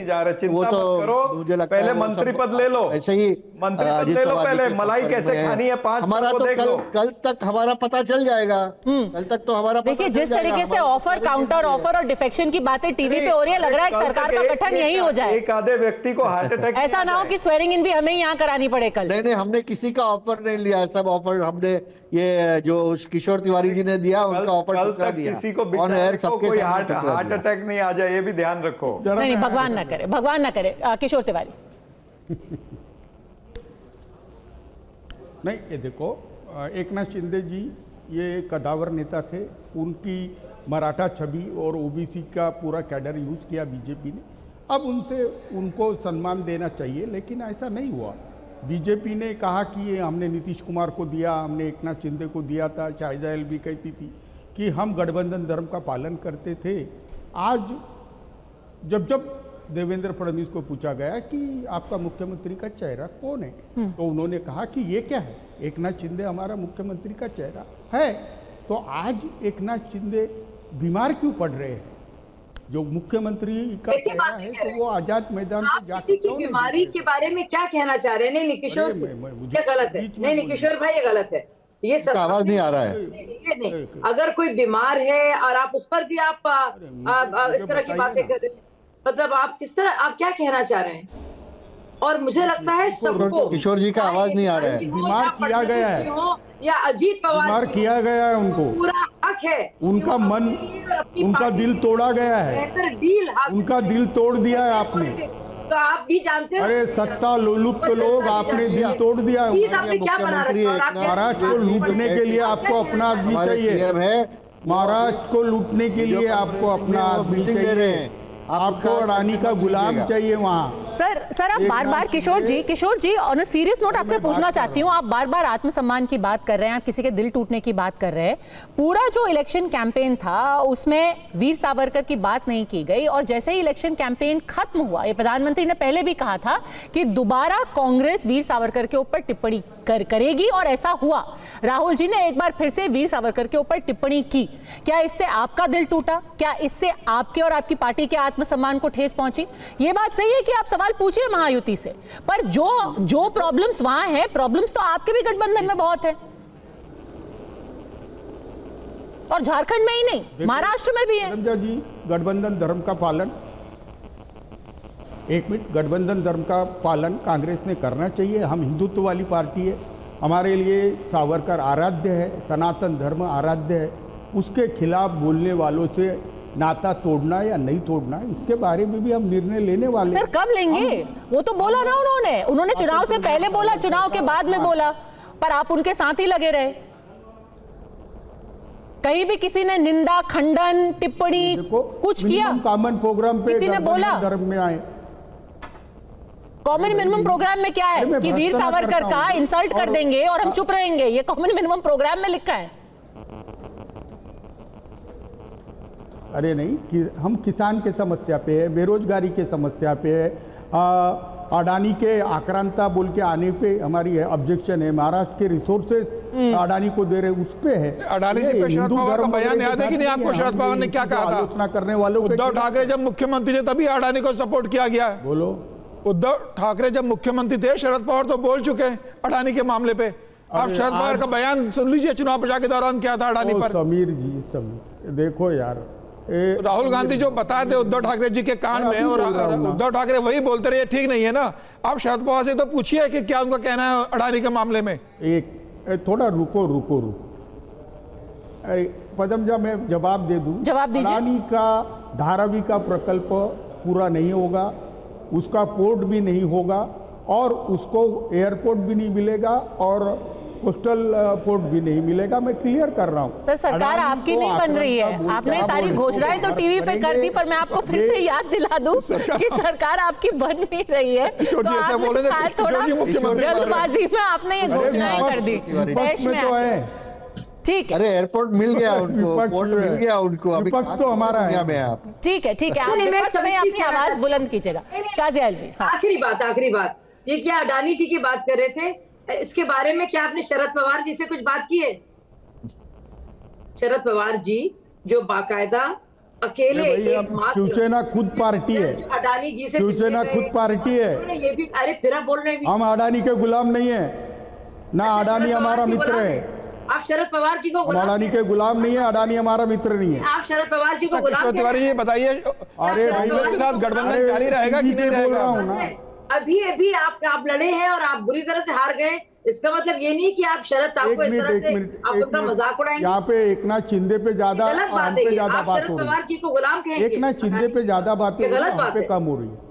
वो तो मुझे लगता है पहले मंत्री पद ले लो, ऐसे ही मंत्री पद ले लो पहले, मलाई कैसे खानी है 5 साल को देख लो। कल तक हमारा पता चल जाएगा, कल तक तो हमारा देखिए जिस तरीके से ऑफर काउंटर ऑफर और डिफेक्शन की बातें टीवी पे हो रही है, लग रहा है सरकार का गठन यही हो जाए। एक आधे व्यक्ति को हार्ट अटैक, ऐसा ना हो कि स्वेरिंग इन भी हमें यहाँ करानी पड़े कल। नहीं, हमने किसी का ऑफर नहीं लिया, सब ऑफर हमने ये जो किशोर तिवारी जी ने दिया उनका ऑफर टुकड़ा दिया। किसी को कोई हार्ट अटैक नहीं आ जाए, ये भी ध्यान रखो। नहीं, भगवान ना करे, भगवान ना करे। किशोर तिवारी नहीं, ये देखो एकनाथ शिंदे जी ये कदावर नेता थे, उनकी मराठा छवि और ओबीसी का पूरा कैडर यूज़ किया बीजेपी ने। अब उनको सम्मान देना चाहिए, लेकिन ऐसा नहीं हुआ। बीजेपी ने कहा कि ये हमने नीतीश कुमार को दिया, हमने एकनाथ शिंदे को दिया था। शाहिजा एलवी कहती थी कि हम गठबंधन धर्म का पालन करते थे। आज जब देवेंद्र फडणवीस को पूछा गया कि आपका मुख्यमंत्री का चेहरा कौन है, तो उन्होंने कहा कि ये क्या है, एकनाथ शिंदे हमारा मुख्यमंत्री का चेहरा है। तो आज एकनाथ शिंदे बीमार क्यों पड़ रहे हैं? जो मुख्यमंत्री का चेहरा है तो वो आजाद मैदान पे जाकर किसी की बीमारी के बारे में क्या कहना चाह रहे हैं? नहीं किशोर, ये गलत है। नहीं किशोर भाई, ये गलत है, ये सब आवाज नहीं आ रहा है। नहीं, अगर कोई बीमार है और आप उस पर भी आप इस तरह की बातें कर रहे हैं, मतलब आप किस तरह, आप क्या कहना चाह रहे हैं? और मुझे लगता है सबको, किशोर जी का आवाज नहीं आ रहा है। बीमार किया गया है या अजीत पवार बीमार किया गया है, उनको पूरा हक है, उनका मन, उनका दिल तोड़ा गया है, उनका दिल तोड़ दिया है आपने। तो आप भी जानते हो, अरे सत्ता लोलुप लोग, आपने दिल तोड़ दिया है। आपने क्या बना रखा है? महाराष्ट्र को लूटने के लिए आपको अपना आदमी चाहिए। महाराष्ट्र को लूटने के लिए आपको अपना आदमी चाहिए, आपको अडानी का गुलाम चाहिए वहाँ। सर आप बार बार किशोर जी ऑन अ सीरियस नोट आपसे पूछना चाहती हूँ, आप बार बार आत्मसम्मान की बात कर रहे हैं, आप किसी के दिल टूटने की बात कर रहे हैं। पूरा जो इलेक्शन कैंपेन था उसमें वीर सावरकर की बात नहीं की गई, और जैसे ही इलेक्शन कैंपेन खत्म हुआ, ये प्रधानमंत्री ने पहले भी कहा था कि दोबारा कांग्रेस वीर सावरकर के ऊपर टिप्पणी करेगी, और ऐसा हुआ। राहुल जी ने एक बार फिर से वीर सावरकर के ऊपर टिप्पणी की। क्या इससे आपका दिल टूटा? क्या इससे आपके और आपकी पार्टी के आत्मसम्मान को ठेस पहुंची? ये बात सही है कि आप सवाल पूछिए महायुति से, पर जो प्रॉब्लम्स वहां है, प्रॉब्लम्स तो आपके भी गठबंधन में बहुत है, और झारखंड में ही नहीं, महाराष्ट्र में भी है। जी, गठबंधन धर्म का पालन, एक मिनट, गठबंधन धर्म का पालन कांग्रेस ने करना चाहिए। हम हिंदुत्व वाली पार्टी है, हमारे लिए सावरकर आराध्य है, सनातन धर्म आराध्य है। उसके खिलाफ बोलने वालों से नाता तोड़ना या नहीं तोड़ना, इसके बारे में भी हम निर्णय लेने वाले। सर कब लेंगे? वो तो बोला ना उन्होंने चुनाव से पहले बोला, चुनाव के बाद में बोला, पर आप उनके साथ ही लगे रहे। कहीं भी किसी ने निंदा, खंडन, टिप्पणी कुछ किया? कॉमन प्रोग्राम पे किसी ने बोला? धर्म में आए। कॉमन मिनिमम प्रोग्राम में क्या है कि वीर सावरकर का इंसल्ट कर देंगे और हम चुप रहेंगे? ये कॉमन मिनिमम प्रोग्राम में लिखा है। अरे नहीं कि हम किसान के समस्या पे है, बेरोजगारी के समस्या पे है, अडानी के आक्रांता बोल के आने पे हमारी ऑब्जेक्शन है। महाराष्ट्र के रिसोर्सेज अडानी को दे रहे, उस पे है। अडानी जी पे शरद पवार का बयान याद है कि नहीं आपको? शरद पवार ने क्या कहा था? आलोचना करने वालों को, उद्धव ठाकरे जब मुख्यमंत्री थे तभी अडानी को सपोर्ट किया गया। बोलो, उद्धव ठाकरे जब मुख्यमंत्री थे, शरद पवार तो बोल चुके हैं अडानी के मामले पे। आप शरद पवार का बयान सुन लीजिए, चुनाव प्रचार के दौरान क्या था अडानी पर। समीर देखो यार, राहुल गांधी जो बताए थे उद्धव ठाकरे जी के कान में, और उद्धव ठाकरे वही बोलते रहे, ठीक नहीं है ना? आप शरद पवार से तो पूछिए कि क्या उनका कहना है अडानी के मामले में। थोड़ा रुको। अरे पदमजा, मैं जवाब दे दूं। जवाब दीजिए। अडानी का धारावी का प्रकल्प पूरा नहीं होगा, उसका पोर्ट भी नहीं होगा, और उसको एयरपोर्ट भी नहीं मिलेगा, और कोस्टल पोर्ट भी नहीं मिलेगा। मैं क्लियर कर रहा हूँ। सर सरकार आपकी नहीं बन रही है, आपने सारी घोषणाएं तो टीवी पे कर दी, पर मैं आपको फिर से याद दिला दूं कि सरकार आपकी बन नहीं रही है। तो थोड़ा जल्दबाजी में आपने ये घोषणाएं कर दी देश में। ठीक है, अरे एयरपोर्ट मिल गया उनको, पोर्ट मिल गया उनको, अभी तो हमारा है। आप ठीक है, आप विपक्ष में अपनी आवाज बुलंद कीजिएगा। शाजिया अलवी, आखिरी बात, ये क्या अडानी जी की बात कर रहे थे, इसके बारे में क्या आपने शरद पवार जी से कुछ बात की है? शरद पवार जी जो बाकायदा अकेले शिवसेना खुद पार्टी है, अडानी जी से शिवसेना खुद पार्टी है। ये भी, अरे फिर आप बोल रहे हैं हम अडानी के गुलाम नहीं है ना, अडानी हमारा मित्र है। आप शरद पवार जी को अडानी के गुलाम नहीं है, अडानी हमारा मित्र नहीं है। आप शरद पवार जी को गुलाम तिवारी जी बताइए, अरे कांग्रेस के साथ गठबंधन जारी रहेगा कि नहीं रहेगा? अभी आप लड़े हैं और आप बुरी तरह से हार गए, इसका मतलब ये नहीं कि आप शरद आपको इस तरह से आप उनका मजाक उड़ाएंगे। यहाँ पे एकनाथ शिंदे पे ज्यादा, हम पे ज्यादा बात हो पवार जी को गुलाम कहेंगे, एकनाथ शिंदे पे ज्यादा बातें हम पे कम हो रही है।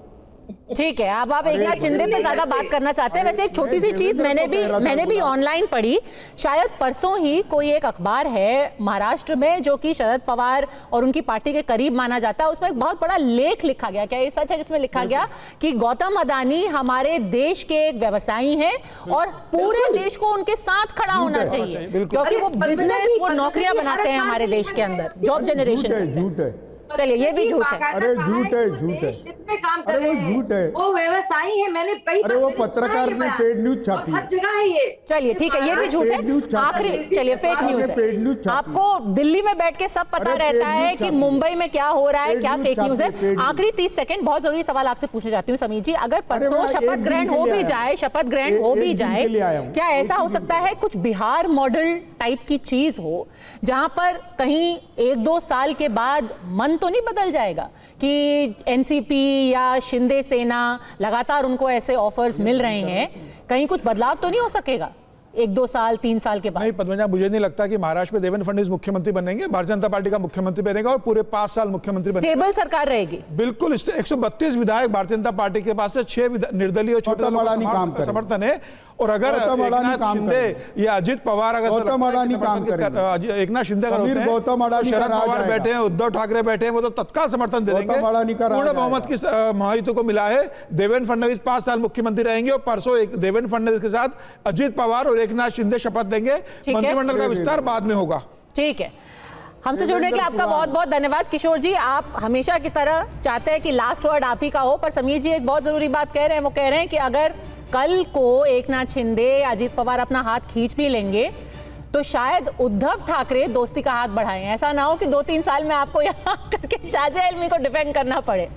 ठीक है, अब आप एकनाथ शिंदे पे ज्यादा बात करना चाहते हैं। वैसे एक छोटी सी चीज मैंने भी ऑनलाइन पढ़ी, शायद परसों ही कोई एक अखबार है महाराष्ट्र में जो कि शरद पवार और उनकी पार्टी के करीब माना जाता है, उसमें एक बहुत बड़ा लेख लिखा गया, क्या ये सच है, जिसमें लिखा गया कि गौतम अडानी हमारे देश के एक व्यवसायी हैं और पूरे देश को उनके साथ खड़ा होना चाहिए, क्योंकि वो बिजनेस, वो नौकरियां बनाते हैं हमारे देश के अंदर, जॉब जनरेशन। झूठ है। चलिए, ये भी झूठ है। अरे झूठ है। अरे वो झूठ है, वो व्यवसायी है। मैंने कई, अरे वो पत्रकार ने पेड न्यूज छापी, हर जगह है ये। चलिए ठीक है, ये भी झूठ है। आखिरी, चलिए फेक न्यूज है। आपको दिल्ली में बैठ के सब पता रहता है कि मुंबई में क्या हो रहा है, क्या फेक न्यूज है। आखिरी 30 सेकंड, बहुत जरूरी सवाल आपसे पूछने जाती हूँ समीर जी, अगर परसों शपथ ग्रहण हो भी जाए, क्या ऐसा हो सकता है कुछ बिहार मॉडल टाइप की चीज हो, जहां पर कहीं 1-2 साल के बाद मन तो नहीं बदल जाएगा कि एनसीपी या शिंदे सेना लगातार उनको ऐसे ऑफर्स मिल रहे हैं, कहीं कुछ बदलाव तो नहीं हो सकेगा? 1-2 साल 3 साल के बाद? नहीं पद्मजा, मुझे नहीं लगता कि महाराष्ट्र में देवेंद्र फडणवीस मुख्यमंत्री बनेंगे। भारतीय जनता पार्टी का मुख्यमंत्री बनेगा और पूरे 5 साल मुख्यमंत्री बनेगा। स्टेबल सरकार रहेगी बिल्कुल। 132 विधायक भारतीय जनता पार्टी के पास है, 6 निर्दलीय और छोटे दलों का समर्थन है। और अगर एकनाथ शिंदे या अजित पवार अगर एकनाथ शिंदे शरद पवार बैठे हैं, उद्धव ठाकरे बैठे हैं, वो तो तत्काल समर्थन दे देंगे। पूर्ण बहुमत की महायुति को मिला है। देवेंद्र फडणवीस 5 साल मुख्यमंत्री रहेंगे और परसों देवेंद्र फडणवीस के साथ अजित पवार और एकनाथ शिंदे शपथ लेंगे। मंत्रिमंडल का विस्तार बाद में होगा। ठीक है, हमसे जुड़ने के लिए आपका बहुत बहुत धन्यवाद। किशोर जी, आप हमेशा की तरह चाहते हैं कि लास्ट वर्ड आप ही का हो, पर समीर जी एक बहुत जरूरी बात कह रहे हैं। वो कह रहे हैं कि अगर कल को एकनाथ शिंदे, अजित पवार अपना हाथ खींच भी लेंगे तो शायद उद्धव ठाकरे दोस्ती का हाथ बढ़ाएं। ऐसा ना हो कि 2-3 साल में आपको यहाँ करके शाहजहां इल्मी को डिफेंड करना पड़े।